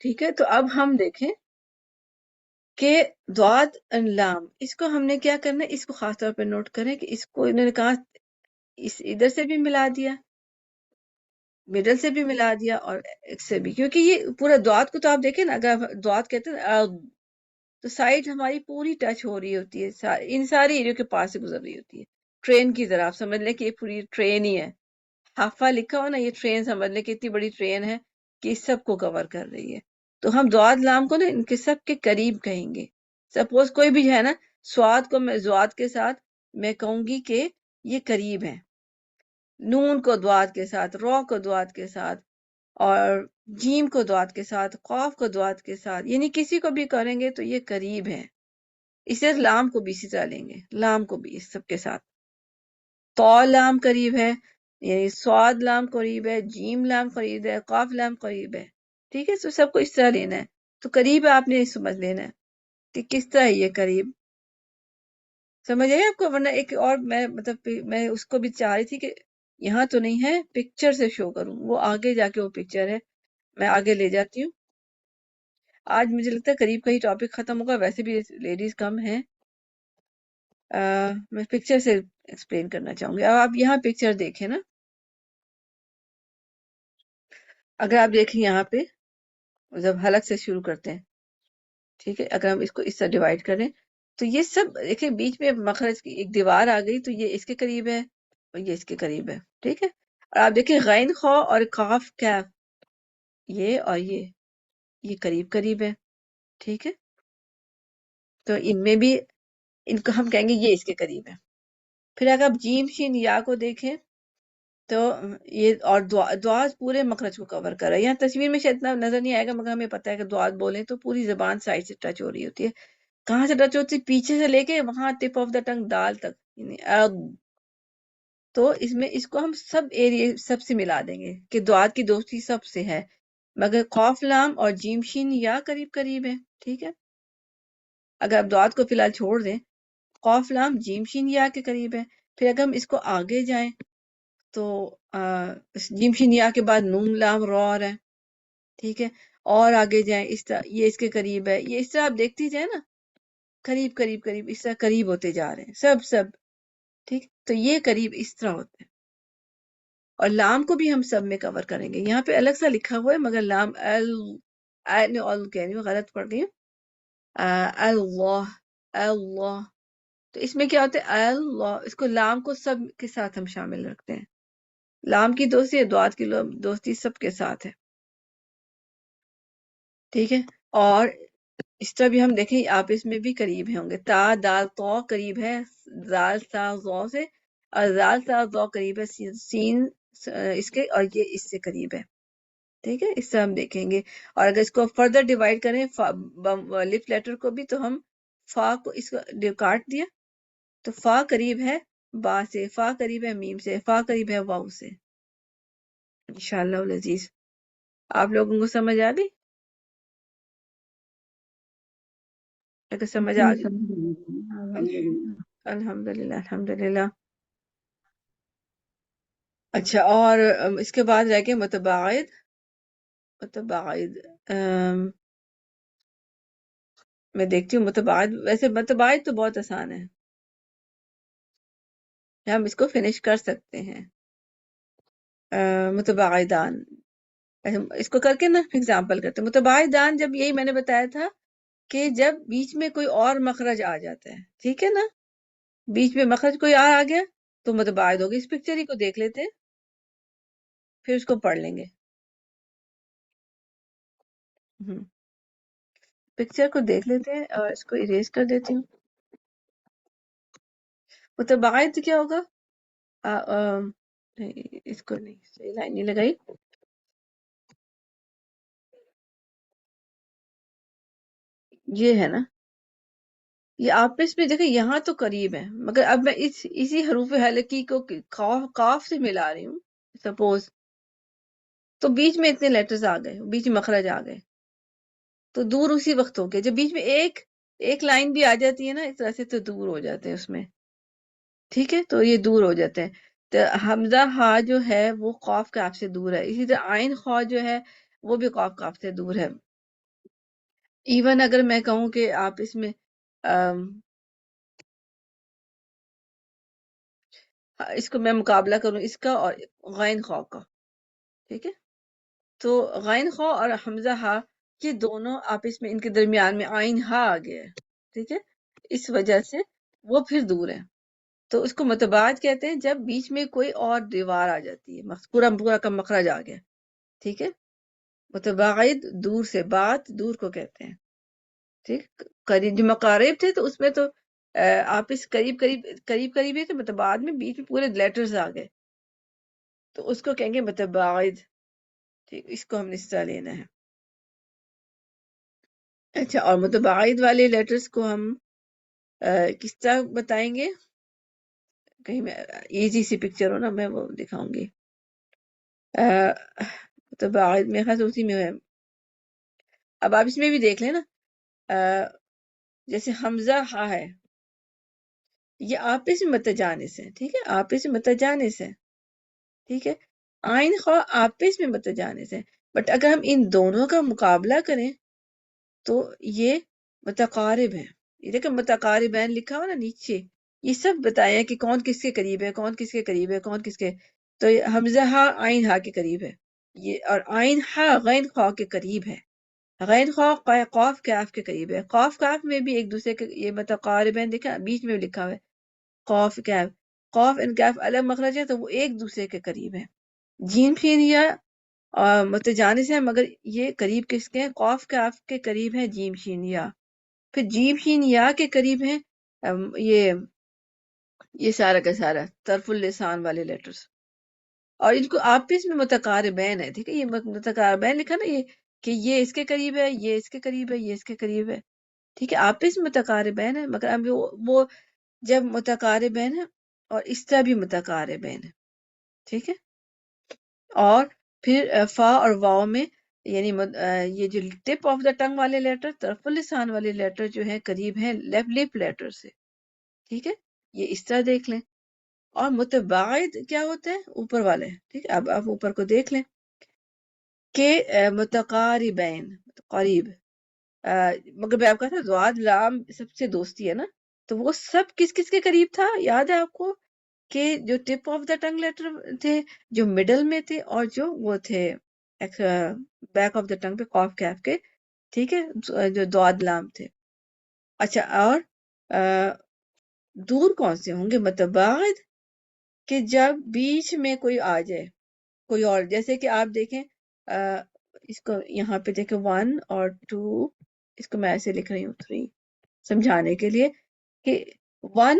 ٹھیک ہے. تو اب ہم دیکھیں کہ ضاد لام، اس کو ہم نے کیا کرنا ہے، اس کو خاص طور پہ نوٹ کریں کہ اس کو انہوں نے کہا اس ادھر سے بھی ملا دیا، مڈل سے بھی ملا دیا، اور ایک سے بھی، کیونکہ یہ پورا ضاد کو تو آپ دیکھیں نا، اگر ضاد کہتے ہیں تو سائڈ ہماری پوری ٹچ ہو رہی ہوتی ہے، ان سارے ایریوں کے پاس سے گزر رہی ہوتی ہے. ٹرین کی طرح آپ سمجھ لیں کہ یہ پوری ٹرین ہی ہے، حافہ لکھا ہو نا، یہ ٹرین سمجھ لیں کہ اتنی بڑی ٹرین ہے کہ اس سب کو کور کر رہی ہے. تو ہم ضاد لام کو نا ان کے سب کے قریب کہیں گے. سپوز کوئی بھی ہے نا، سواد کو میں ضاد کے ساتھ میں کہوں گی کہ یہ قریب ہے، نون کو ضاد کے ساتھ، رو کو ضاد کے ساتھ، اور جیم کو ضاد کے ساتھ، قاف کو ضاد کے ساتھ، یعنی کسی کو بھی کریں گے تو یہ قریب ہے. اس طرح لام کو بھی اسی طرح لیں گے، لام کو بھی اس سب کے ساتھ. تو لام قریب ہے، یعنی سواد لام قریب ہے، جیم لام قریب ہے، قاف لام قریب ہے، ٹھیک ہے. تو سب کو اس طرح لینا ہے. تو قریب آپ نے سمجھ لینا ہے کہ کس طرح یہ قریب، سمجھ آئے آپ کو. ورنہ ایک اور میں اس کو بھی چاہ رہی تھی کہ یہاں تو نہیں ہے، پکچر سے شو کروں، وہ آگے جا کے وہ پکچر ہے، میں آگے لے جاتی ہوں. آج مجھے لگتا ہے قریب کا ہی ٹاپک ختم ہوگا، ویسے بھی لیڈیز کم ہیں. میں پکچر سے ایکسپلین کرنا چاہوں گی. اب آپ یہاں پکچر دیکھیں نا، اگر آپ دیکھیں یہاں پہ جب حلق سے شروع کرتے ہیں، ٹھیک ہے، اگر ہم اس کو اس طرح ڈیوائڈ کریں تو یہ سب دیکھیں بیچ میں مخرج کی ایک دیوار آ گئی، تو یہ اس کے قریب ہے اور یہ اس کے قریب ہے، ٹھیک ہے. اور آپ دیکھیں غین خو اور قاف کیف، یہ اور یہ قریب قریب ہے، ٹھیک ہے. تو ان میں بھی ان کو ہم کہیں گے یہ اس کے قریب ہے. پھر اگر آپ جیم شین یا کو دیکھیں تو یہ اور دعات پورے مخرج کو کور کر رہا ہے. یہاں تصویر میں شاید اتنا نظر نہیں آئے گا، مگر ہمیں پتہ ہے کہ دعات بولیں تو پوری زبان سائڈ سے ٹچ ہو رہی ہوتی ہے. کہاں سے ٹچ ہوتی ہے؟ پیچھے سے لے کے وہاں ٹپ آف دا ٹنگ دال تک، یعنی تو اس میں اس کو ہم سب ایریے سب سے ملا دیں گے کہ دعات کی دوستی سب سے ہے، مگر قاف لام اور جیم شین یا قریب قریب ہے، ٹھیک ہے. اگر آپ دعات کو فی الحال چھوڑ دیں، قاف لام جیم شین یا کے قریب ہے. پھر اگر ہم اس کو آگے جائیں تو جیم شین یا کے بعد نون لام را ہے، ٹھیک ہے. اور آگے جائیں اس طرح یہ اس کے قریب ہے، یہ اس طرح آپ دیکھتی جائیں نا، قریب قریب قریب اس طرح قریب ہوتے جا رہے ہیں سب ٹھیک. تو یہ قریب اس طرح ہوتے ہیں. اور لام کو بھی ہم سب میں کور کریں گے. یہاں پہ الگ سا لکھا ہوا ہے مگر لام کہہ رہی ہوں، غلط پڑھ گئی ہوں. اللہ اللہ، تو اس میں کیا ہوتا ہے اللہ، اس کو لام کو سب کے ساتھ ہم شامل رکھتے ہیں. لام کی دوستی ہے، دعات کی دوستی سب کے ساتھ ہے. ٹھیک ہے. اور اس طرح بھی ہم دیکھیں آپس میں بھی قریب ہوں گے. تا دال تو قریب ہے زال سا زو سے، اور زال سا زو قریب ہے سین اس کے، اور یہ اس سے قریب ہے. ٹھیک ہے. اس طرح ہم دیکھیں گے. اور اگر اس کو فردر ڈیوائڈ کریں لپ لیٹر کو بھی، تو ہم فا کو اس کو کاٹ دیا تو فا قریب ہے با سے، فا قریب ہے میم سے، فا قریب ہے واؤ سے. انشاءاللہ العزیز آپ لوگوں کو سمجھ آ گئی؟ اگر سمجھ جی آ گئی سمجھ گئی الحمدللہ. الحمدللہ الحمدللہ. اچھا، اور اس کے بعد رہ گئے متباعد. متباعد میں دیکھتی ہوں متباعد، ویسے متباعد تو بہت آسان ہے، ہم اس کو فنش کر سکتے ہیں. متباعدان، اس کو کر کے نا ایگزامپل کرتے ہیں. متباعدان جب یہی میں نے بتایا تھا کہ جب بیچ میں کوئی اور مخرج آ جاتا ہے، ٹھیک ہے نا، بیچ میں مخرج کوئی اور آ گیا تو متباعد ہوگی. اس پکچر ہی کو دیکھ لیتے ہیں پھر اس کو پڑھ لیں گے. پکچر کو دیکھ لیتے ہیں اور اس کو اریز کر دیتی ہوں. متباعد کیا ہوگا؟ نہیں اس کو نہیں، صحیح لائن نہیں لگائی. یہ ہے نا، یہ آپس میں دیکھیں یہاں تو قریب ہے مگر اب میں اسی حروف حلقی کو قاف سے ملا رہی ہوں سپوز، تو بیچ میں اتنے لیٹرز آ گئے، بیچ میں مخرج آ گئے تو دور اسی وقت ہو گئے. جب بیچ میں ایک لائن بھی آ جاتی ہے نا اس طرح سے تو دور ہو جاتے ہیں اس میں. ٹھیک ہے، تو یہ دور ہو جاتے ہیں. تو حمزہ ہا جو ہے وہ قاف کاف سے دور ہے، اسی طرح عین خوا جو ہے وہ بھی قاف کاف سے دور ہے. ایون اگر میں کہوں کہ آپ اس میں اس کو میں مقابلہ کروں اس کا اور غین خوا کا، ٹھیک ہے، تو غین خوا اور حمزہ ہا یہ دونوں آپس میں ان کے درمیان میں عین ہا آ گیا ہے. ٹھیک ہے، اس وجہ سے وہ پھر دور ہے. تو اس کو متباعد کہتے ہیں جب بیچ میں کوئی اور دیوار آ جاتی ہے، پورا پورا کا مخرج آ گیا. ٹھیک ہے، متباعد دور سے، بات دور کو کہتے ہیں. ٹھیک، قریب جو مقارب تھے تو اس میں تو آپس قریب قریب قریب قریب ہی تھے، متباعد میں بیچ میں پورے لیٹرز آ گئے تو اس کو کہیں گے متباعد. ٹھیک، اس کو ہم نے اس طرح لینا ہے. اچھا، اور متباعد والے لیٹرز کو ہم کس طرح بتائیں گے؟ کہیں میں ایزی سی پکچر ہو نا میں وہ دکھاؤں گی. متباعد میں خاص اسی میں ہے. اب آپ اس میں بھی دیکھ لیں نا، جیسے حمزہ ہا ہے، یہ آپس میں متجانس ہے. ٹھیک ہے، آپس میں متجانس ہے. ٹھیک ہے، عین خواہ آپس میں متجانس ہے. بٹ اگر ہم ان دونوں کا مقابلہ کریں تو یہ متقارب ہے. یہ دیکھیں متقاربین لکھا ہوا نا نیچے، یہ سب بتایا کہ کون کس کے قریب ہے، کون کس کے قریب ہے، کون کس کے. تو یہ حمزہ ہا عین ہا کے قریب ہے، یہ اور عین ہا غین خواہ کے قریب ہے. غین خواہ قاف کاف کے قریب ہے. قاف کاف میں بھی ایک دوسرے کے یہ متقاربین دیکھا بیچ میں لکھا ہوا ہے قاف کاف. قاف ان کاف الگ مخرج ہے تو وہ ایک دوسرے کے قریب ہے. جیم شین یا متجانس ہے مگر یہ قریب کس کے ہیں؟ قاف کاف کے قریب ہے جیم شین یا. پھر جیم شین یا کے قریب ہیں یہ سارا کا سارا طرف اللسان والے لیٹرز، اور ان کو آپس میں متقاربین ہے. ٹھیک ہے، یہ متقاربین لکھا نا، یہ کہ یہ اس کے قریب ہے، یہ اس کے قریب ہے، یہ اس کے قریب ہے. ٹھیک ہے، آپس میں متقاربین ہے مگر اب وہ جب متقاربین ہے اور اس طرح بھی متقاربین ہے. ٹھیک ہے، اور پھر فا اور واو میں یعنی یہ جو ٹپ آف دا ٹنگ والے لیٹر، طرف اللسان والے لیٹر جو ہیں قریب ہیں لیفٹ لپ لیٹر سے. ٹھیک ہے، یہ اس طرح دیکھ لیں. اور متباعد کیا ہوتا ہے؟ اوپر والے. ٹھیک ہے، اب آپ اوپر کو دیکھ لیں کہ متقاربین قریب، مگر میں آپ کا تھا ضاد لام سب سے دوستی ہے نا، تو وہ سب کس کس کے قریب تھا یاد ہے آپ کو؟ کہ جو tip of the tongue letter تھے، جو مڈل میں تھے، اور جو وہ تھے بیک آف دا ٹنگ پہ قاف کیف کے، ٹھیک ہے، جو ضاد لام تھے. اچھا، اور دور کون سے ہوں گے؟ متباعد، کہ جب بیچ میں کوئی آ جائے، کوئی اور، جیسے کہ آپ دیکھیں اس کو یہاں پہ دیکھیں 1 اور 2، اس کو میں ایسے لکھ رہی ہوں 3 سمجھانے کے لیے کہ 1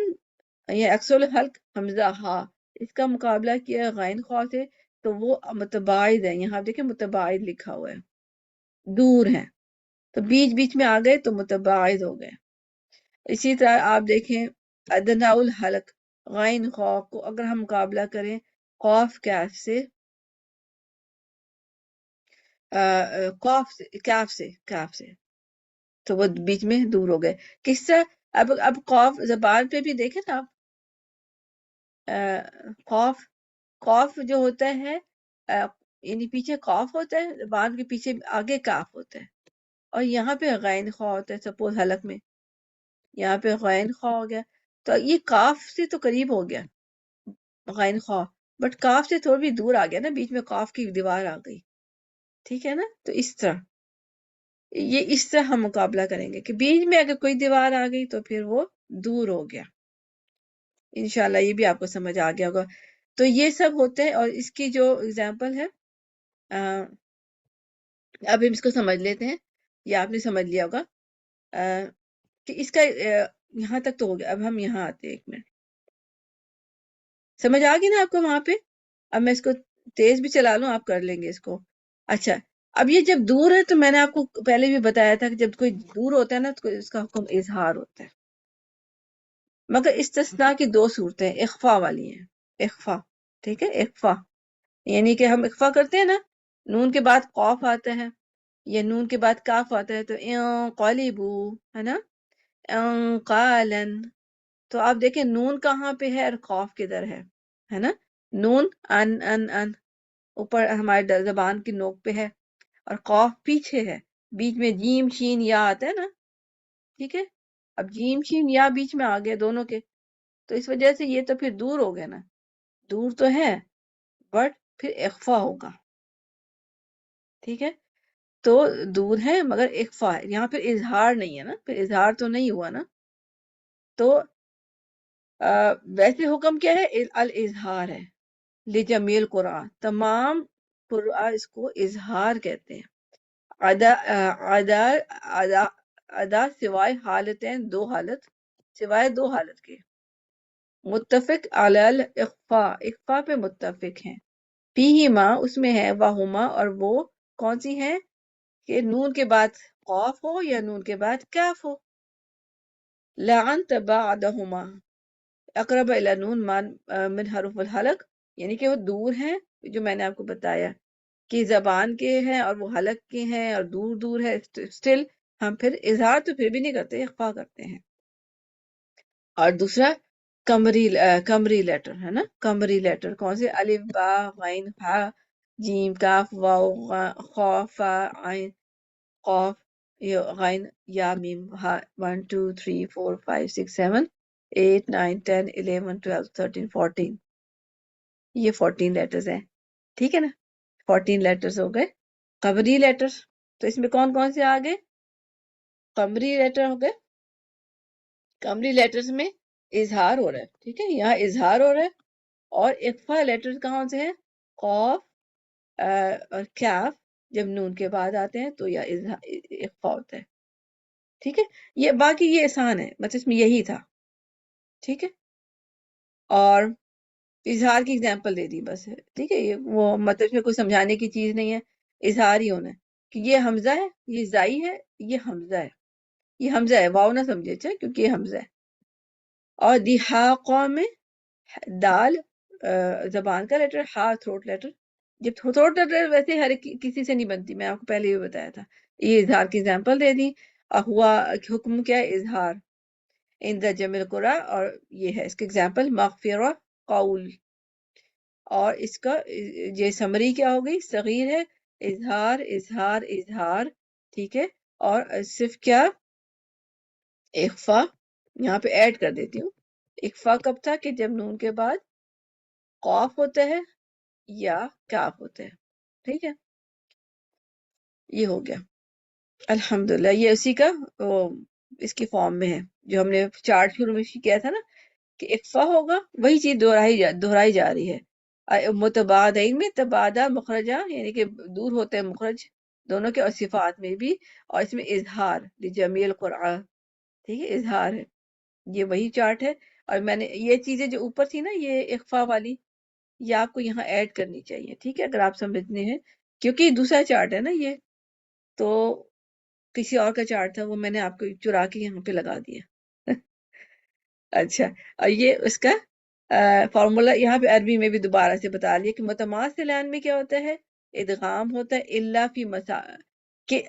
یہ عکس الحلق حمزہ ہا، اس کا مقابلہ کیا غین خوا سے، تو وہ متباعد ہے. یہاں دیکھیں متباعد لکھا ہوا ہے، دور ہے، تو بیچ بیچ میں آ گئے تو متباعد ہو گئے. اسی طرح آپ دیکھیں ادنا الحلق غین خوا کو اگر ہم مقابلہ کریں قاف کیف سے، کاف سے تو وہ بیچ میں دور ہو گئے. کس طرح؟ اب قاف زبان پہ بھی دیکھیں نا آپ، قاف قاف جو ہوتا ہے یعنی پیچھے قاف ہوتا ہے زبان کے پیچھے، آگے کاف ہوتا ہے، اور یہاں پہ غین خوا ہوتا ہے. سپوز حلق میں یہاں پہ غین خوا ہو گیا، تو یہ کاف سے تو قریب ہو گیا غین خوا، بٹ کاف سے تھوڑی بھی دور آ گیا نا، بیچ میں کاف کی دیوار آ گئی. ٹھیک ہے نا؟ تو اس طرح ہم مقابلہ کریں گے کہ بیچ میں اگر کوئی دیوار آ گئی تو پھر وہ دور ہو گیا. انشاءاللہ یہ بھی آپ کو سمجھ آ گیا ہوگا. تو یہ سب ہوتے ہیں، اور اس کی جو اگزامپل ہے اب ہم اس کو سمجھ لیتے ہیں، یا آپ نے سمجھ لیا ہوگا کہ اس کا یہاں تک تو ہو گیا. اب ہم یہاں آتے ہیں، ایک منٹ، سمجھ آ گئی نا آپ کو وہاں پہ؟ اب میں اس کو تیز بھی چلا لوں، آپ کر لیں گے اس کو. اچھا، اب یہ جب دور ہے تو میں نے آپ کو پہلے بھی بتایا تھا کہ جب کوئی دور ہوتا ہے نا تو اس کا حکم اظہار ہوتا ہے، مگر استثناء کی 2 صورتیں اخفا والی ہیں. اخفا، ٹھیک ہے، اخفا یعنی کہ ہم اخفا کرتے ہیں نا، نون کے بعد قاف آتا ہے یا نون کے بعد کاف آتا ہے، تو انقلبو ہے نا، انقالن، تو آپ دیکھیں نون کہاں پہ ہے اور قاف کدھر ہے نا؟ نون ان اوپر ہمارے زبان کی نوک پہ ہے، اور قاف پیچھے ہے، بیچ میں جیم شین یا آتا ہے نا. ٹھیک ہے، اب جیم شین یا بیچ میں آ گئے دونوں کے، تو اس وجہ سے یہ تو پھر دور ہو گیا نا، دور تو ہے بٹ پھر اخفا ہوگا. ٹھیک ہے، تو دور ہے مگر اخفا ہے، یہاں پھر اظہار نہیں ہے نا، پھر اظہار تو نہیں ہوا نا. تو ویسے حکم کیا ہے؟ الاظہار ہے. لجمیل قرآن، تمام قرآن اس کو اظہار کہتے ہیں. ادا سوائے حالتیں، 2 حالت، سوائے 2 حالت کے، متفق علی الاخفا، اخفا پہ متفق ہیں. فیہما، اس میں ہے، وہما، اور وہ کون سی ہیں؟ کہ نون کے بعد قاف ہو یا نون کے بعد کاف ہو. لعن بعدہما اقرب الی نون من حروف الحلق، یعنی کہ وہ دور ہیں، جو میں نے آپ کو بتایا کہ زبان کے ہیں اور وہ حلق کے ہیں اور دور دور ہے، اسٹل ہم پھر اظہار تو پھر بھی نہیں کرتے، اخفا کرتے ہیں. اور دوسرا کمری لیٹر ہے نا، کمری لیٹر کون سے؟ الف با غین ہا جیم کاف واو خا فا عین قاف غین یا میم ہا 1 2 3 4 5 6 7 8 9 10 11 12 13 14، یہ 14 لیٹرز ہیں. ٹھیک ہے نا، 14 لیٹرز ہو گئے قمری لیٹر. تو اس میں کون کون سے آ گئے؟ قمری لیٹر ہو گئے. قمری لیٹرز میں اظہار ہو رہا ہے، ٹھیک ہے، یہاں اظہار ہو رہا ہے. اور اخفا لیٹرز کون سے ہیں؟ قاف اور کاف جب نون کے بعد آتے ہیں تو یہ اخفا ہوتا ہے. ٹھیک ہے، یہ باقی یہ آسان ہے، بس اس میں یہی تھا. ٹھیک ہے، اور اظہار کی اگزامپل دے دی بس ہے. ٹھیک ہے، یہ وہ مطلب اس میں کوئی سمجھانے کی چیز نہیں ہے، اظہار ہی ہونا ہے کہ یہ حمزہ ہے، یہ زائی ہے، یہ حمزہ ہے، یہ حمزہ ہے، واو نہ سمجھے اچھا، کیونکہ یہ حمزہ ہے. اور دہاقوں میں دال زبان کا لیٹر، ہا تھروٹ لیٹر. جب تھروٹ لیٹر ویسے ہر کسی سے نہیں بنتی، میں آپ کو پہلے بھی بتایا تھا. یہ اظہار کی اگزامپل دے دی. ہوا حکم کیا ہے؟ اظہار. ان دا جمع القرآن، اور یہ ہے اس کی اگزامپل مغفرہ قول. اور اس کا یہ سمری کیا ہو گئی؟ صغیر ہے اظہار اظہار اظہار، ٹھیک ہے، اور صرف کیا اخفا یہاں پہ ایڈ کر دیتی ہوں. اخفا کب تھا؟ کہ جب نون کے بعد قاف ہوتا ہے یا کاف ہوتا ہے. ٹھیک ہے، یہ ہو گیا الحمدللہ. یہ اسی کا اس کی فارم میں ہے جو ہم نے چارٹ شروع میں کیا تھا نا، کہ اخفا ہوگا وہی چیز دہرائی جا رہی ہے. متبادئین میں تبادہ مخرجہ یعنی کہ دور ہوتے ہیں مخرج دونوں کے، اور صفات میں بھی، اور اس میں اظہار جمیع القرآن. ٹھیک ہے، اظہار ہے، یہ وہی چارٹ ہے. اور میں نے یہ چیزیں جو اوپر تھی نا یہ اخفا والی، یہ آپ کو یہاں ایڈ کرنی چاہیے. ٹھیک ہے، اگر آپ سمجھنے ہیں، کیونکہ یہ دوسرا چارٹ ہے نا یہ، تو کسی اور کا چارٹ تھا وہ میں نے آپ کو چرا کے یہاں پہ لگا دیا. اچھا، اور یہ اس کا فارمولا یہاں پہ عربی میں بھی دوبارہ سے بتا دیا کہ متماثلان میں کیا ہوتا ہے؟ ادغام ہوتا ہے الا فی مسا کہ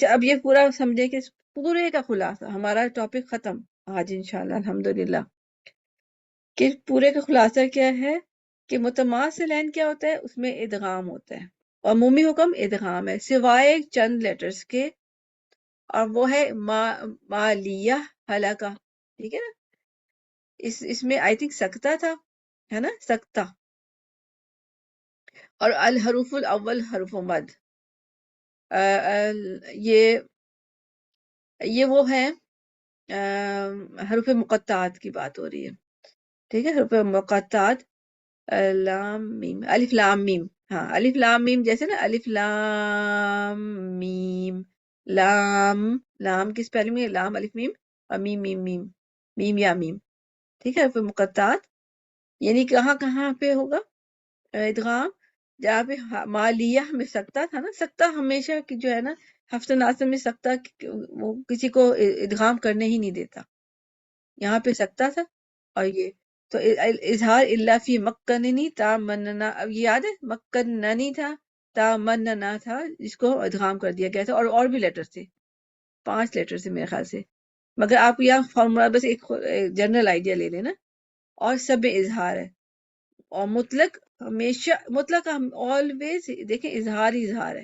اب یہ پورا سمجھے کہ پورے کا خلاصہ ہمارا ٹاپک ختم آج انشاءاللہ الحمدللہ. کہ پورے کا خلاصہ کیا ہے کہ متماثلین کیا ہوتا ہے؟ اس میں ادغام ہوتا ہے، عمومی حکم ادغام ہے سوائے چند لیٹرز کے، اور وہ ہے مالیہ ہلاکہ. ٹھیک ہے نا، اس میں آئی تھنک سکتہ تھا، ہے نا، سکتہ. اور الحروف الاول حرف مد، یہ وہ ہے حروف مقطعات کی بات ہو رہی ہے. ٹھیک ہے، حروف مقطعات، لام میم، الف لام میم. ہاں، الف لام میم جیسے نا الف لام میم، لام لام کی اسپیلنگ میں لام الف میم، اور میم میم میم، میم یا میم. ٹھیک ہے، حروف مقطعات یعنی کہاں کہاں پہ ہوگا ادغام؟ جہاں پہ مالیہ میں سکتہ تھا نا، سکتہ ہمیشہ کی جو ہے نا ہفتہ ناصب میں سکتہ وہ کسی کو ادغام کرنے ہی نہیں دیتا. یہاں پہ سکتہ تھا، اور یہ تو اظہار الا فی مکننی تا مننا، اب یہ یاد ہے مکننی تھا، تا مننا تھا، جس کو ادغام کر دیا گیا تھا. اور بھی لیٹر تھے، 5 لیٹر سے میرے خیال سے، مگر آپ یہاں فارمولا بس ایک جنرل آئیڈیا لے لینا. اور سب میں اظہار ہے، اور مطلق ہمیشہ مطلق ہم آلویز دیکھیں اظہار ہی اظہار ہے،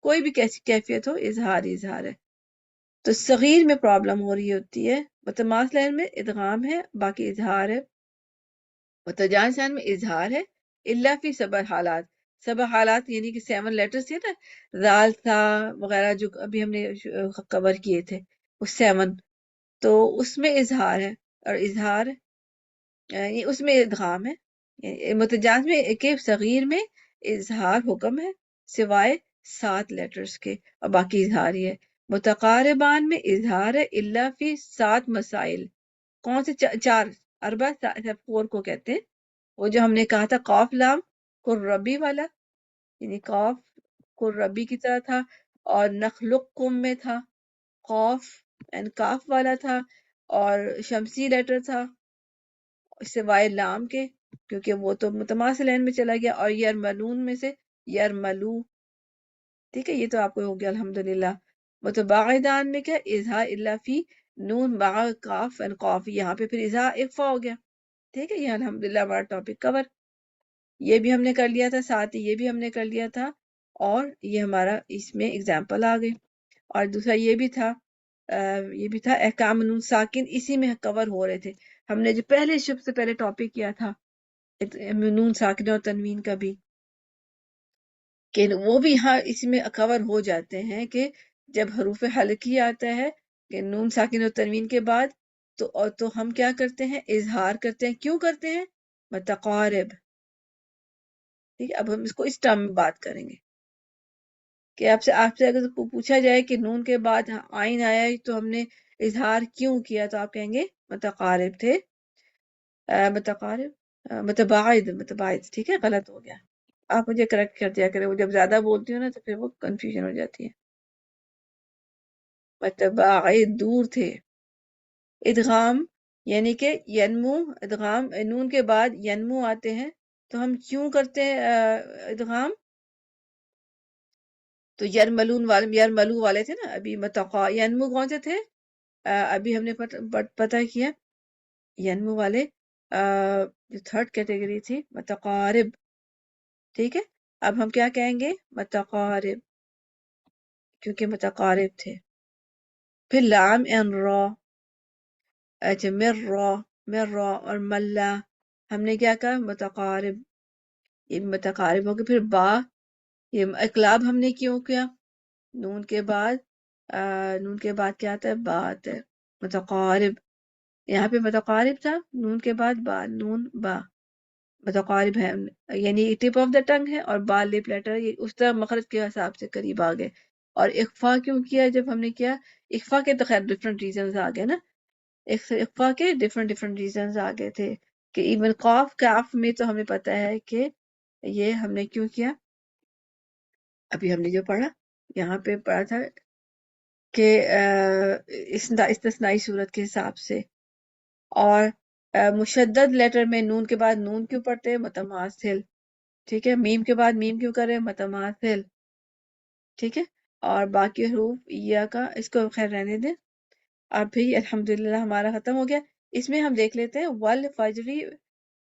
کوئی بھی کیسی کیفیت ہو اظہار ہی اظہار ہے. تو صغیر میں پرابلم ہو رہی ہوتی ہے، متماثلین میں ادغام ہے باقی اظہار ہے، متجانسان میں اظہار ہے الا فی 7 حالات. 7 حالات یعنی کہ 7 لیٹرز تھے نا، زال تھا وغیرہ جو ابھی ہم نے کور کیے تھے وہ 7، تو اس میں اظہار ہے، اور اظہار اس میں ادغام ہے. متجانس میں کہ صغیر میں اظہار حکم ہے سوائے 7 لیٹرز کے، اور باقی اظہار ہی ہے. متقاربان میں اظہار ہے الا فی 7 مسائل. کون سے 4 اربع 4 کو کہتے ہیں، وہ جو ہم نے کہا تھا قاف لام قربی والا، یعنی قاف قربی کی طرح تھا، اور نخلقکم میں تھا قاف اینڈ کاف والا تھا، اور شمسی لیٹر تھا سوائے لام کے کیونکہ وہ تو متماثلین میں چلا گیا، اور یرملون میں سے یرملو. ٹھیک ہے، یہ تو آپ کو ہو گیا الحمدللہ. متباعدان میں کیا اظہار الا فی نون باغ کاف اینڈ قاف، یہاں پہ پھر اظہار اخفا ہو گیا. ٹھیک ہے، یہ الحمدللہ ہمارا ٹاپک کور، یہ بھی ہم نے کر لیا تھا، ساتھ ہی یہ بھی ہم نے کر لیا تھا، اور یہ ہمارا اس میں اگزامپل آ گئی. اور دوسرا یہ بھی تھا احکام نون ساکن، اسی میں کور ہو رہے تھے. ہم نے جو پہلے شب سے پہلے ٹاپک کیا تھا نون ساکن اور تنوین کا بھی، کہ وہ بھی یہاں اس میں کور ہو جاتے ہیں کہ جب حروف حلقی آتا ہے کہ نون ساکن اور تنوین کے بعد تو ہم کیا کرتے ہیں؟ اظہار کرتے ہیں. کیوں کرتے ہیں؟ متقارب. ٹھیک ہے، اب ہم اس کو اس ٹرم میں بات کریں گے کہ آپ سے اگر پوچھا جائے کہ نون کے بعد آئین آیا تو ہم نے اظہار کیوں کیا، تو آپ کہیں گے متقارب تھے، متقارب متباعد. ٹھیک ہے، غلط ہو گیا، آپ مجھے کریکٹ کر دیا کریں، وہ جب زیادہ بولتی ہوں نا تو پھر وہ کنفیوژن ہو جاتی ہے. متباعد دور تھے. ادغام یعنی کہ ینمو، ادغام نون کے بعد ینمو آتے ہیں، تو ہم کیوں کرتے ہیں ادغام؟ تو یرملو والے تھے نا ابھی، ینمو کون سے تھے ابھی ہم نے پتہ کیا؟ ینمو والے جو 3rd کیٹیگری تھی متقارب. ٹھیک ہے، اب ہم کیا کہیں گے؟ متقارب، کیونکہ متقارب تھے. پھر لام ان را، اچھا مر را اور ملا، ہم نے کیا کہا؟ متقارب، یہ متقارب ہو گئے. پھر با، یہ اقلاب ہم نے کیوں کیا؟ نون کے بعد کیا آتا ہے؟ با آتا ہے. متقارب، یہاں پہ متقارب تھا، نون کے بعد با، نون با، متقارب ہے، یعنی ٹپ آف دا ٹنگ ہے، اور با لپ لیٹر، یہ اس طرح مخرج کے حساب سے قریب آ گئے. اور اخفا کیوں کیا؟ جب ہم نے کیا اخفا کے، تو خیر ڈفرنٹ ریزنز آ گئے نا، اخفا کے ڈفرنٹ ریزنز آ گئے تھے، کہ ایون قاف کاف میں تو ہمیں پتہ ہے کہ یہ ہم نے کیوں کیا. ابھی ہم نے جو پڑھا یہاں پہ پڑھا تھا کہ استثنائی صورت کے حساب سے. اور مشدد لیٹر میں نون کے بعد نون کیوں پڑھتے ہیں؟ متماثل. ٹھیک ہے، میم کے بعد میم کیوں کریں؟ متماثل. ٹھیک ہے، اور باقی حروف یا کا اس کو خیر رہنے دیں. اب بھی الحمدللہ ہمارا ختم ہو گیا. اس میں ہم دیکھ لیتے ہیں والفجری.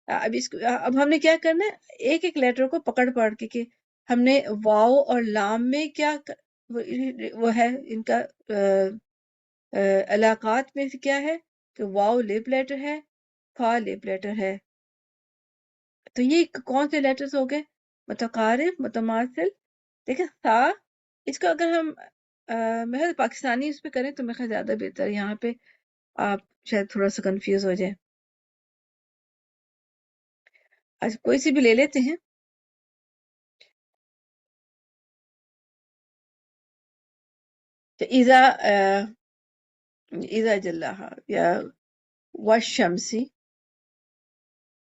اب ہم نے کیا کرنا ہے؟ ایک ایک لیٹر کو پکڑ کے کہ ہم نے واو اور لام میں کیا وہ ہے ان کا علاقات میں سے کیا ہے کہ واو لپ لیٹر ہے، فا لپ لیٹر ہے. تو یہ کون سے لیٹرز ہو گئے؟ متقارب، متماثل. دیکھیں سا، اس کو اگر ہم محض پاکستانی اس پہ کریں تو میرے خیال زیادہ بہتر ہے. یہاں پہ آپ شاید تھوڑا سا کنفیوز ہو جائیں. اچھا کوئی سی بھی لے لیتے ہیں. تو ایزا جلہا یا والشمسی،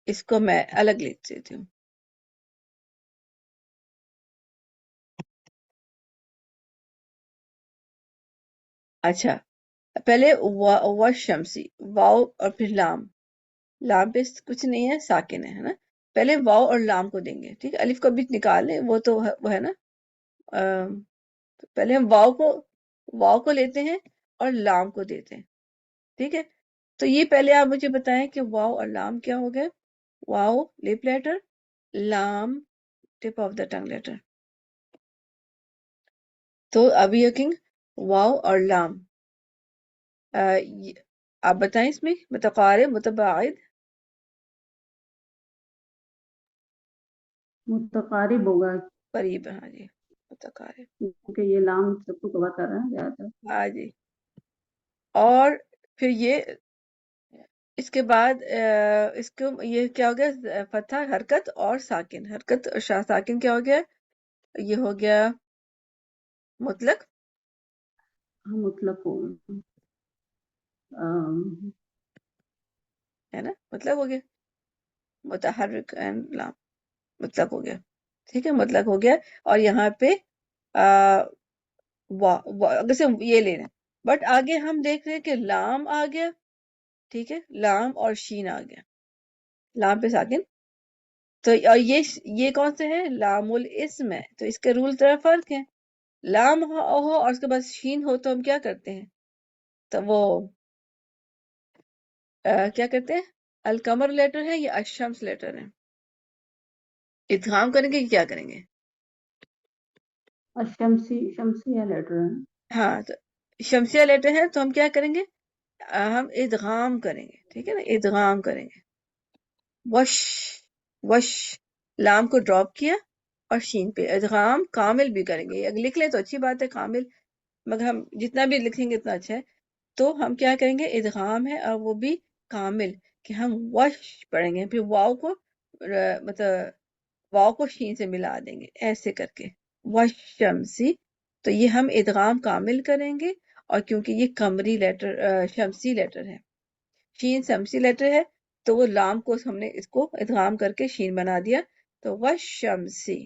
اس کو میں الگ لکھ دیتی ہوں. اچھا پہلے والشمسی، واو اور پھر لام. لام پہ کچھ نہیں ہے، ساکن ہے نا. پہلے واو اور لام کو دیں گے. ٹھیک ہے، الف کو بھی نکال لیں، وہ تو وہ ہے نا. پہلے ہم واو کو لیتے ہیں اور لام کو دیتے ہیں. ٹھیک ہے، تو یہ پہلے آپ مجھے بتائیں کہ واو اور لام کیا ہو گئے؟ واو لپ لیٹر، لام tip of the tongue letter. تو ابھی یکنگ واو اور لام، آپ بتائیں اس میں متقارب، متباعد. متقارب ہوگا، قریب ہے، ہاں جی متقارب. کیونکہ یہ لام سب کو کور کر رہا ہے زیادہ تر. ہاں جی. اور پھر یہ اس کے بعد اس کو یہ کیا ہو گیا؟ فتح، حرکت اور ساکن. حرکت اور ساکن کیا ہو گیا؟ یہ ہو گیا مطلق. ہاں مطلق ہوگا، ہے نا، مطلق ہو گیا. متحرک اینڈ لام مطلق ہو گیا. ٹھیک ہے، مطلق ہو گیا. اور یہاں پہ اگر سے یہ لے لیں، بٹ آگے ہم دیکھ رہے ہیں کہ لام آ گیا. ٹھیک ہے، لام اور شین آ گیا، لام پہ ساکن. تو اور یہ کون سے ہے؟ لام الاسم ہے. تو اس کے رول طرح فرق ہے. لام ہو اور اس کے بعد شین ہو تو ہم کیا کرتے ہیں؟ تو وہ کیا کرتے ہیں؟ القمر لیٹر ہے یا الشمس لیٹر ہے؟ ادغام کریں گے کہ کیا کریں گے؟ شمسی لیٹر ہے. ہاں تو شمسیہ لیٹر ہے تو ہم کیا کریں گے؟ ہم ادغام کریں گے. ٹھیک ہے نا، ادغام کریں گے. وش، وش، لام کو ڈراپ کیا اور شین پہ ادغام کامل بھی کریں گے. اگر لکھ لیں تو اچھی بات ہے کامل، مگر ہم جتنا بھی لکھیں گے اتنا اچھا ہے. تو ہم کیا کریں گے؟ ادغام ہے اور وہ بھی کامل، کہ ہم وش پڑھیں گے، پھر واو کو مطلب واو کو شین سے ملا دیں گے ایسے کر کے وشمسی. تو یہ ہم ادغام کامل کریں گے. اور کیونکہ یہ قمری لیٹر شمسی لیٹر ہے، شین شمسی لیٹر ہے، تو وہ لام کو ہم نے اس کو ادغام کر کے شین بنا دیا. تو وشمسی.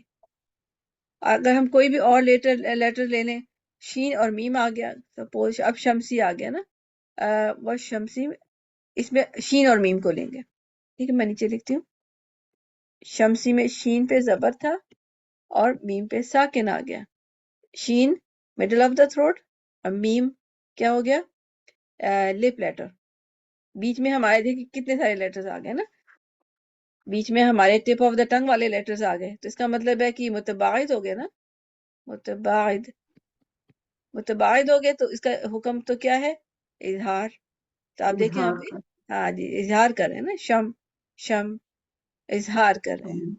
اگر ہم کوئی بھی اور لیٹر لے لیں، شین اور میم آ گیا، سپوز اب شمسی آ گیا نا، وشمسی، اس میں شین اور میم کو لیں گے. ٹھیک ہے، میں نیچے لکھتی ہوں. شمسی میں شین پہ زبر تھا اور میم پہ ساکن آ گیا. شین مڈل آف دا تھروٹ اور میم کیا ہو گیا؟ Lip letter. بیچ میں ہم آئے تھے کہ کتنے سارے لیٹرز آ گئے نا. بیچ میں ہمارے ٹپ آف دا ٹنگ والے لیٹرز آ گئے، تو اس کا مطلب ہے کہ متباعد ہو گئے نا، متباعد، متباعد ہو گئے، تو اس کا حکم تو کیا ہے؟ اظہار. تو آپ دیکھیں یہاں اظہار پہ، کا. ہاں جی اظہار کر رہے ہیں نا، شم، شم اظہار کر رہے ہیں،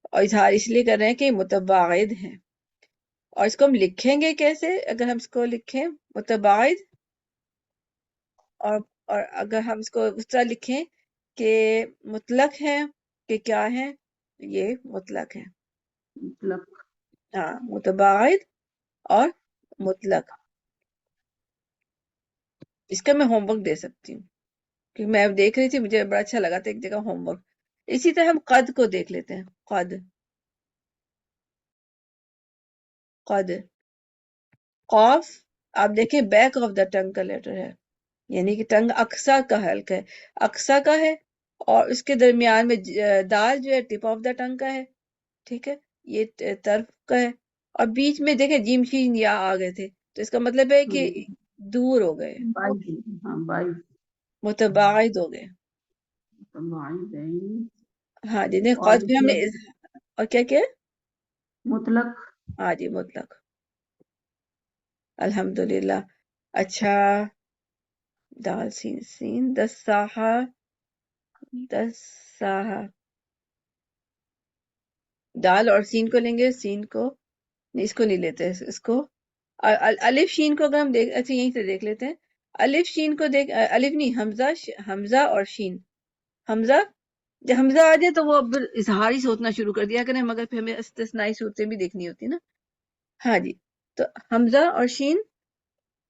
اور اظہار اس لیے کر رہے ہیں کہ متباعد ہیں. اور اس کو ہم لکھیں گے کیسے؟ اگر ہم اس کو لکھیں متباعد، اور اور اگر ہم اس کو اس طرح لکھیں کہ مطلق ہے، کہ کیا ہے؟ یہ مطلق ہے. مطلق. ہاں متباعد اور مطلق. اس کا میں ہوم ورک دے سکتی ہوں، کیونکہ میں اب دیکھ رہی تھی، مجھے بڑا اچھا لگا تھا ایک جگہ ہوم ورک. اسی طرح ہم قد کو دیکھ لیتے ہیں. قد، قد، قاف، آپ دیکھیں بیک آف دا ٹنگ کا لیٹر ہے، یعنی کہ ٹنگ اقصا کا حلق ہے، اقصا کا ہے، اور اس کے درمیان میں دال جو ہے ٹپ آف دا ٹنگ کا ہے، ٹھیک ہے، یہ طرف کا ہے، اور بیچ میں دیکھیں جیم شین یا آ گئے تھے، تو اس کا مطلب ہے کہ دور ہو گئے، بائز. ہاں بائز. متباعد ہو گئے. بائز ہے. ہاں جی نہیں، اور قد پہ ہم نے اور کیا کیا؟ مطلق. ہاں جی مطلق. الحمدللہ. اچھا، دال سین سین دساہا، دساہا، دال اور سین کو لیں گے، سین کو نہیں، اس کو نہیں لیتے، اس کو الف شین کو اگر ہم دیکھ، اچھا یہیں سے دیکھ لیتے ہیں. الف شین کو دیکھ، الف نہیں، حمزہ، حمزہ اور شین. حمزہ، جب حمزہ آ جائے تو وہ اب اظہار ہی سوچنا شروع کر دیا کریں، مگر پھر ہمیں استثنائی صورتیں بھی دیکھنی ہوتی نا. ہاں جی، تو حمزہ اور شین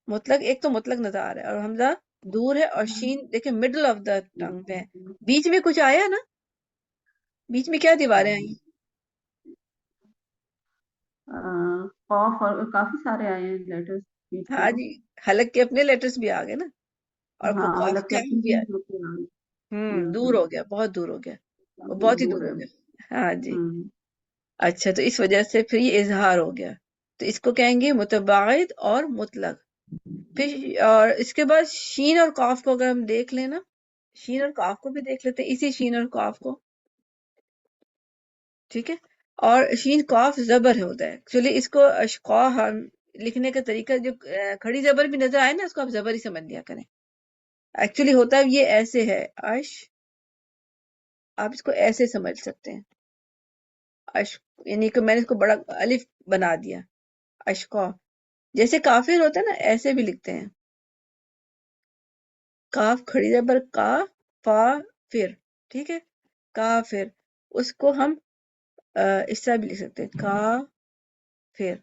مطلق، ایک تو مطلق نظر آ رہا ہے، اور حمزہ دور ہے، اور شین دیکھیں مڈل آف دا ٹنگ پہ ہے. بیچ میں کچھ آیا نا، بیچ میں کیا دیواریں آئی؟ قاف، اور کافی سارے آئے ہیں لیٹرز بیچ میں ہاں تو. جی، حلق کے اپنے لیٹرز بھی آ گئے نا، اور ہاں قاف حلق کے کیا اپنے بھی آ. بھی ہوتے ہیں. دور ہو گیا، بہت دور ہو گیا، وہ کافی بہت ہی دور دور ہے. ہو گیا. ہاں جی. ہوں. اچھا، تو اس وجہ سے پھر یہ اظہار ہو گیا، تو اس کو کہیں گے متباعد اور مطلق. پھر اور اس کے بعد شین اور قاف کو اگر ہم دیکھ لیں نا، شین اور قاف کو بھی دیکھ لیتے ہیں، اسی شین اور قاف کو، ٹھیک ہے. اور شین قاف زبر ہوتا ہے ایکچولی، اس کو اشقا ہم لکھنے کا طریقہ، جو کھڑی زبر بھی نظر آئے نا، اس کو آپ زبر ہی سمجھ لیا کریں. ایکچولی ہوتا ہے یہ ایسے ہے، آپ اس کو ایسے سمجھ سکتے ہیں، یعنی کہ میں نے اس کو بڑا الف بنا دیا، اشقا. جیسے کافر ہوتا ہے نا، ایسے بھی لکھتے ہیں، کاف کھڑی زبر کا، فا، پھر، ٹھیک ہے، کافر. اس کو ہم اس طرح بھی لکھ سکتے ہیں، کا، پھر،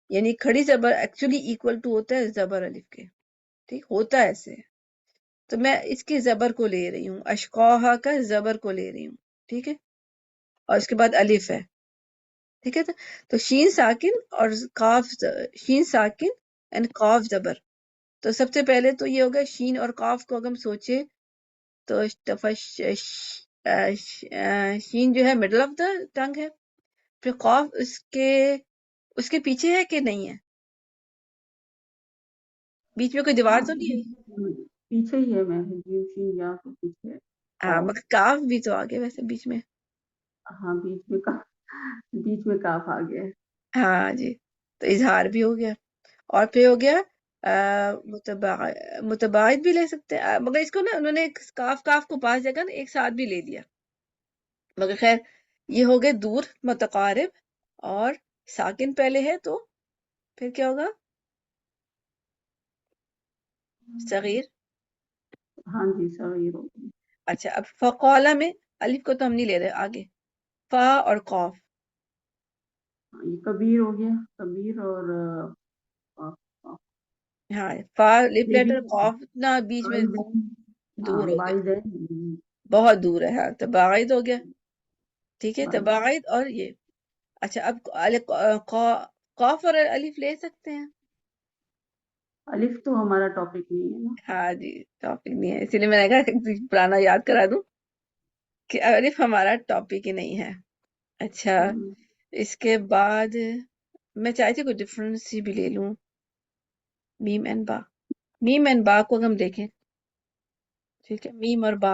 یعنی کھڑی زبر ایکچولی ایکول ٹو ہوتا ہے زبر الف کے، ٹھیک ہوتا ہے ایسے. تو میں اس کی زبر کو لے رہی ہوں، اشقاہا کا زبر کو لے رہی ہوں، ٹھیک ہے، اور اس کے بعد الف ہے، ٹھیک ہے. تو شین ساکن اور قاف، شین ساکن اینڈ قاف زبر. تو سب سے پہلے تو یہ ہوگا شین اور قاف کو اگر ہم سوچے تو شین جو ہے مڈل آف دا ٹنگ ہے، پھر قاف اس کے پیچھے ہے کہ نہیں ہے؟ بیچ میں کوئی دیوار ہاں تو نہیں ہے؟ پیچھے ہی ہے. میں جیم شین یا کے پیچھے ہے. ہاں مگر کاف بھی تو آگے ویسے بیچ میں. ہاں بیچ میں کاف آ گیا ہے. ہاں جی، تو اظہار بھی ہو گیا. اور پھر ہو گیا متباعد بھی لے سکتے ہیں، مگر اس کو نا انہوں نے کاف کاف کو پاس جگہ نا ایک ساتھ بھی لے دیا، مگر خیر یہ ہو گئے دور، متقارب، اور ساکن پہلے ہے تو پھر کیا ہوگا؟ صغیر. ہاں جی صغیر ہو گیا. اچھا، اب فقالہ میں الف کو تو ہم نہیں لے رہے، آگے فا اور قاف. یہ کبیر ہو گیا. کبیر اور ہاں، فا لپ یہ بھی لیٹر، قاف اتنا بیچ میں بائدین. ہاں دور ہو گیا، بائدین. بہت دور ہے. ہاں تباعد ہو گیا، ٹھیک ہے، بائد. تباعد. اور یہ اچھا، اب قاف اور الف لے سکتے ہیں. الف تو ہمارا ٹاپک نہیں ہے نا. ہاں جی، ٹاپک نہیں ہے، اسی لیے میں نے کہا کہ پرانا یاد کرا دوں کہ الف ہمارا ٹاپک ہی نہیں ہے. اچھا، اس کے بعد میں چاہتی کوئی ڈفرنس ہی بھی لے لوں. میم اینڈ با، میم اینڈ با کو ہم دیکھیں، ٹھیک ہے، میم اور با.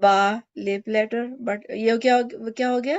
با لپ لیٹر، بٹ یہ کیا ہو گیا،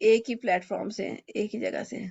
ایک ہی پلیٹ فارم سے ہیں، ایک ہی جگہ سے ہیں،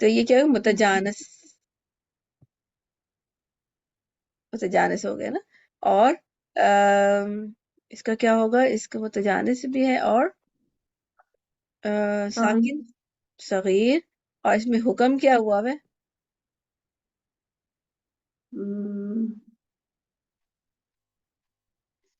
تو یہ کیا ہوگا، متجانس، متجانس ہو گیا نا۔ اور آم، اس کا کیا ہوگا، اس کا متجانس بھی ہے اور صغير ساکن، صغیر، اور اس میں حکم کیا ہوا ہے؟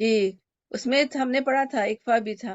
جی، اس میں ہم نے پڑھا تھا اکفا بھی تھا،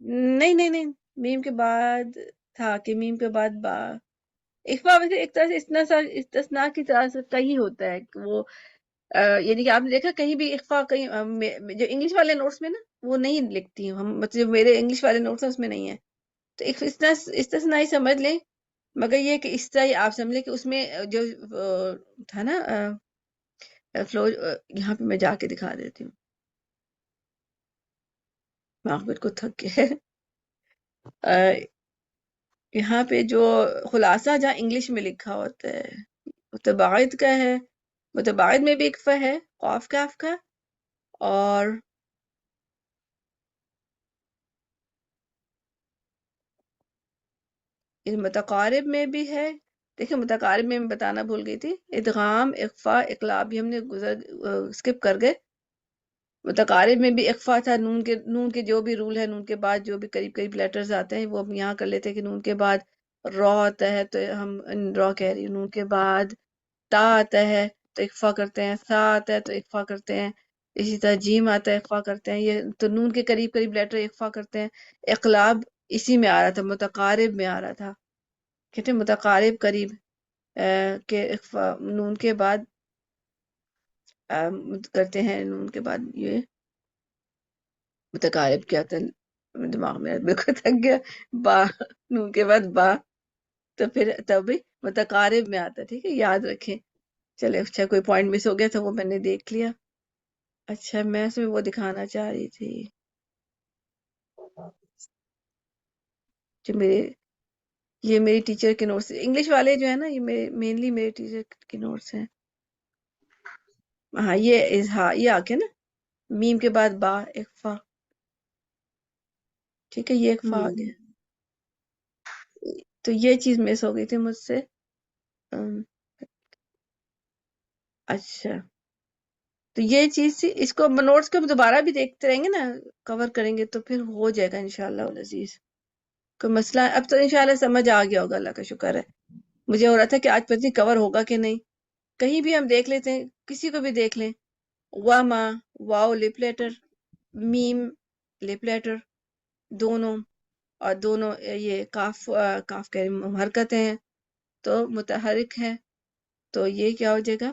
نہیں نہیں نہیں، میم کے بعد تھا کہ میم کے بعد با، اخفا ویسے ایک طرح سے استثناء کی طرح سے کا ہی ہوتا ہے کہ وہ یعنی کہ آپ نے دیکھا کہیں بھی اخفا، کہیں جو انگلش والے نوٹس میں نا وہ نہیں لکھتی ہوں ہم، مطلب میرے انگلش والے نوٹس ہیں اس میں نہیں ہے، تو ایک استثناء ہی سمجھ لیں، مگر یہ کہ اس طرح ہی آپ سمجھ لیں کہ اس میں جو تھا نا فلو، یہاں پہ میں جا کے دکھا دیتی ہوں، محمد کو تھک کے یہاں پہ جو خلاصہ جہاں انگلش میں لکھا ہوتا ہے متباعد کا ہے، متباعد میں بھی اکفا ہے قاف کاف کا، اور متقارب میں بھی ہے۔ دیکھیں متقارب میں بتانا بھول گئی تھی، ادغام اخفا اقلاب بھی ہم نے اسکپ کر گئے۔ متقارب میں بھی اخفا تھا، نون کے جو بھی رول ہے، نون کے بعد جو بھی قریب قریب لیٹرز آتے ہیں وہ ہم یہاں کر لیتے ہیں کہ نون کے بعد را آتا ہے تو ہم را کہہ رہی ہوں، نون کے بعد تا آتا ہے تو اخفا کرتے ہیں، سا آتا ہے تو اخفا کرتے ہیں، اسی طرح جیم آتا ہے اخفا کرتے ہیں، یہ تو نون کے قریب قریب لیٹر اخفا کرتے ہیں۔ اقلاب اسی میں آ رہا تھا، متقارب میں آ رہا تھا، کہتے ہیں متقارب قریب کے اخفا نون کے بعد کرتے ہیں، نون کے بعد یہ متقارب کیا تھا، دماغ میں بالکل تھک گیا، با، نون کے بعد با، تو پھر تب متقارب میں آتا ہے، ٹھیک ہے یاد رکھیں۔ چلے اچھا کوئی پوائنٹ مس ہو گیا تھا وہ میں نے دیکھ لیا۔ اچھا میں اس میں وہ دکھانا چاہ رہی تھی جو یہ میری ٹیچر کے نوٹس، انگلش والے جو ہے نا یہ مینلی میرے ٹیچر کے نوٹس ہیں۔ ہاں یہ اظہار، یہ آ کے نا میم کے بعد با اخفا، ٹھیک ہے یہ اخفا آ گیا، تو یہ چیز مس ہو گئی تھی مجھ سے۔ اچھا تو یہ چیز تھی، اس کو نوٹس کو دوبارہ بھی دیکھتے رہیں گے نا، کور کریں گے تو پھر ہو جائے گا انشاءاللہ العزیز، کوئی مسئلہ اب تو انشاءاللہ سمجھ آ گیا ہوگا، اللہ کا شکر ہے۔ مجھے ہو رہا تھا کہ آج پتہ نہیں کور ہوگا کہ نہیں، کہیں بھی ہم دیکھ لیتے ہیں، کسی کو بھی دیکھ لیں، واما، واو لپ لیٹر، میم لپ لیٹر، دونوں، اور دونوں یہ کاف کے حرکتیں ہیں تو متحرک ہے، تو یہ کیا ہو جائے گا،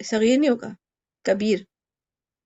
صغیر نہیں ہوگا، کبیر،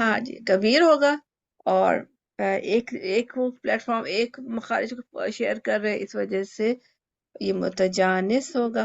ہاں جی کبیر ہوگا، اور ایک وہ پلیٹ فارم ایک مخارج کو شیئر کر رہے، اس وجہ سے یہ متجانس ہوگا۔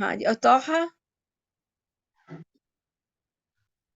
ہاں جی، اور توحا،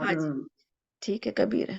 ہاں جی ٹھیک ہے کبیر ہے،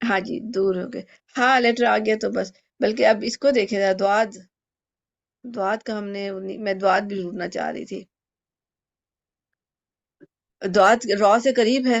ہاں جی دور ہو گئے، ہاں لیٹر آ گیا تو بس، بلکہ اب اس کو دیکھے گا دعاد، دعاد کا ہم نے میں دعاد بھی ڈھونڈنا چاہ رہی تھی، دعاد را سے قریب ہے،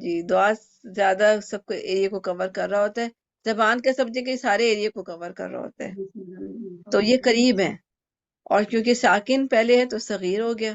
جی دعاد زیادہ سب کو ایریا کو کور کر رہا ہوتا ہے، زبان کا سبجیکٹ کے سارے ایریا کو کور کر رہا ہوتا ہے، تو یہ قریب ہے، اور کیونکہ ساکن پہلے ہے تو صغیر ہو گیا،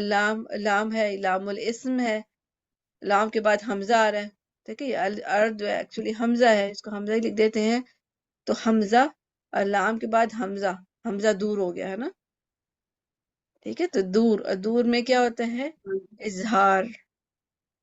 لام، لام ہے، لام الاسم ہے، لام کے بعد حمزہ آ رہا ہے، ٹھیک ہے یہ ارد جو ہے ایکچولی حمزہ ہے، اس کو حمزہ ہی لکھ دیتے ہیں، تو حمزہ اور لام کے بعد حمزہ، حمزہ دور ہو گیا ہے نا، ٹھیک ہے تو دور، اور دور میں کیا ہوتا ہے اظہار،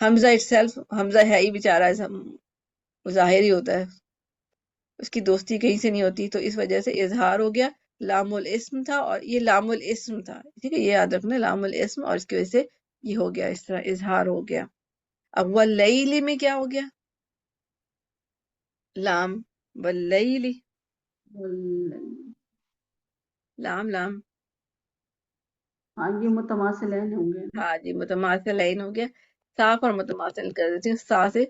حمزہ اٹ سیلف، حمزہ ہے ہی بیچارہ وہ ظاہر ہی ہوتا ہے، اس کی دوستی کہیں سے نہیں ہوتی، تو اس وجہ سے اظہار ہو گیا، لام الاسم تھا اور یہ لام الاسم تھا، ٹھیک ہے، یہ یاد رکھنا، لام الاسم، اور اس کی وجہ سے یہ ہو گیا، اس طرح اظہار ہو گیا. اب واللیلی میں کیا ہو گیا؟ لام، واللیلی، وال- لام لام. ہاں یہ متماثلین ہوں گے نا. ہاں جی، متماثل لین ہو گیا، صاف اور متماثل کر دیتی ہیں سا سے،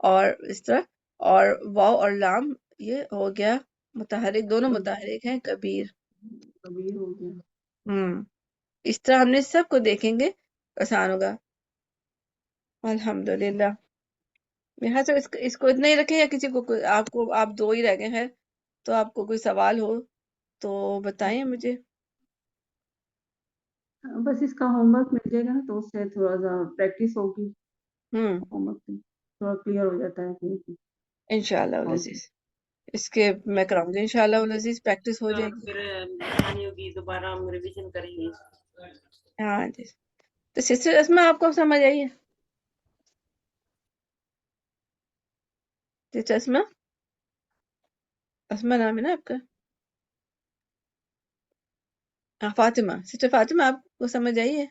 اور اس طرح. اور واو اور لام یہ ہو گیا متحرک، دونوں متحرک ہیں، کبیر. کبیر ہو گیا. اس طرح ہم نے سب کو دیکھیں گے، آسان ہوگا. الحمدللہ. یہاں سے اس کو اتنا ہی رکھیں، یا کسی کو آپ دو ہی رہ گئے ہیں، تو آپ کو کوئی سوال ہو تو بتائیں مجھے. بس اس کا ہوم ورک مل جائے گا نا، تو اس سے تھوڑا سا پریکٹس ہوگی. ہوں ہوم ورک سے تھوڑا کلیئر ہو جاتا ہے کہ انشاءاللہ کون. العزیز، اس کے میں کراؤں گی انشاءاللہ العزیز، پریکٹس ہو جائے گی. پھر آسانی ہوگی، دوبارہ ہم ریویژن کریں گے. ہاں جی. تو سسٹر اسما آپ کو سمجھ آئی ہے؟ سسٹر اسما، اسما نام ہے نا آپ کا؟ ہاں فاطمہ، سسٹر فاطمہ آپ کو سمجھ آئی ہے؟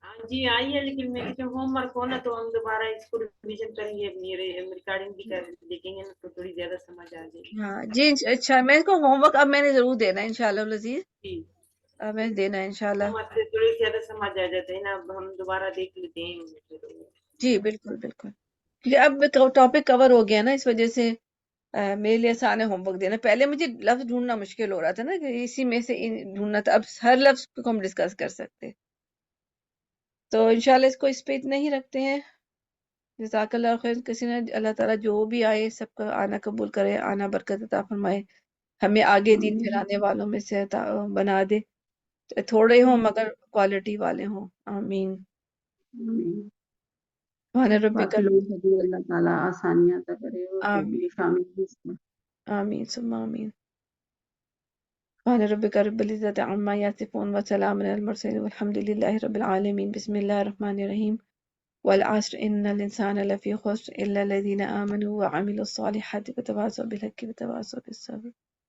ہاں جی آئی ہے، لیکن میرے جو ہوم ورک ہونا تو ہم دوبارہ اس کو ریویژن کریں گے، اپنی ریکارڈنگ بھی دیکھیں گے نا، تو تھوڑی زیادہ سمجھ آ جائے گی. ہاں جی. اچھا، میں اس کو ہوم ورک اب میں نے ضرور دینا ہے انشاءاللہ العزیز، جی اب میں نے دینا ہے انشاءاللہ. ہوم ورک سے تھوڑی زیادہ سمجھ آ جاتے ہیں نا، اب ہم دوبارہ دیکھ لیتے ہیں. جی بالکل بالکل، کیونکہ اب ٹاپک کور ہو گیا نا، اس وجہ سے میرے لیے آسان ہے ہوم ورک دینا. پہلے مجھے لفظ ڈھونڈنا مشکل ہو رہا تھا نا، کہ اسی میں سے ڈھونڈنا تھا، اب ہر لفظ کو ہم ڈسکس کر سکتے. تو انشاءاللہ اس کو اس پہ اتنا ہی رکھتے ہیں. جزاک اللہ خیر. کسی نے اللہ تعالیٰ جو بھی آئے سب کا آنا قبول کرے، آنا برکت عطا فرمائے، ہمیں آگے دین پھیلانے والوں میں سے بنا دے، تھوڑے ہوں مگر کوالٹی والے ہوں. آمین. سبحان ربک. باقی لوگ بھی اللہ تعالیٰ آسانیاں عطا کرے اور وہ آمین بھی شامل ہو اس میں. آمین ثم آمین. سبحان ربک رب العزة عما یصفون وسلام علی المرسلین والحمد للہ رب العالمین. بسم اللہ الرحمن الرحیم. والعصر ان الانسان لفی خسر الا الذین آمنوا وعملوا الصالحات وتواصوا بالحق وتواصوا بالصبر.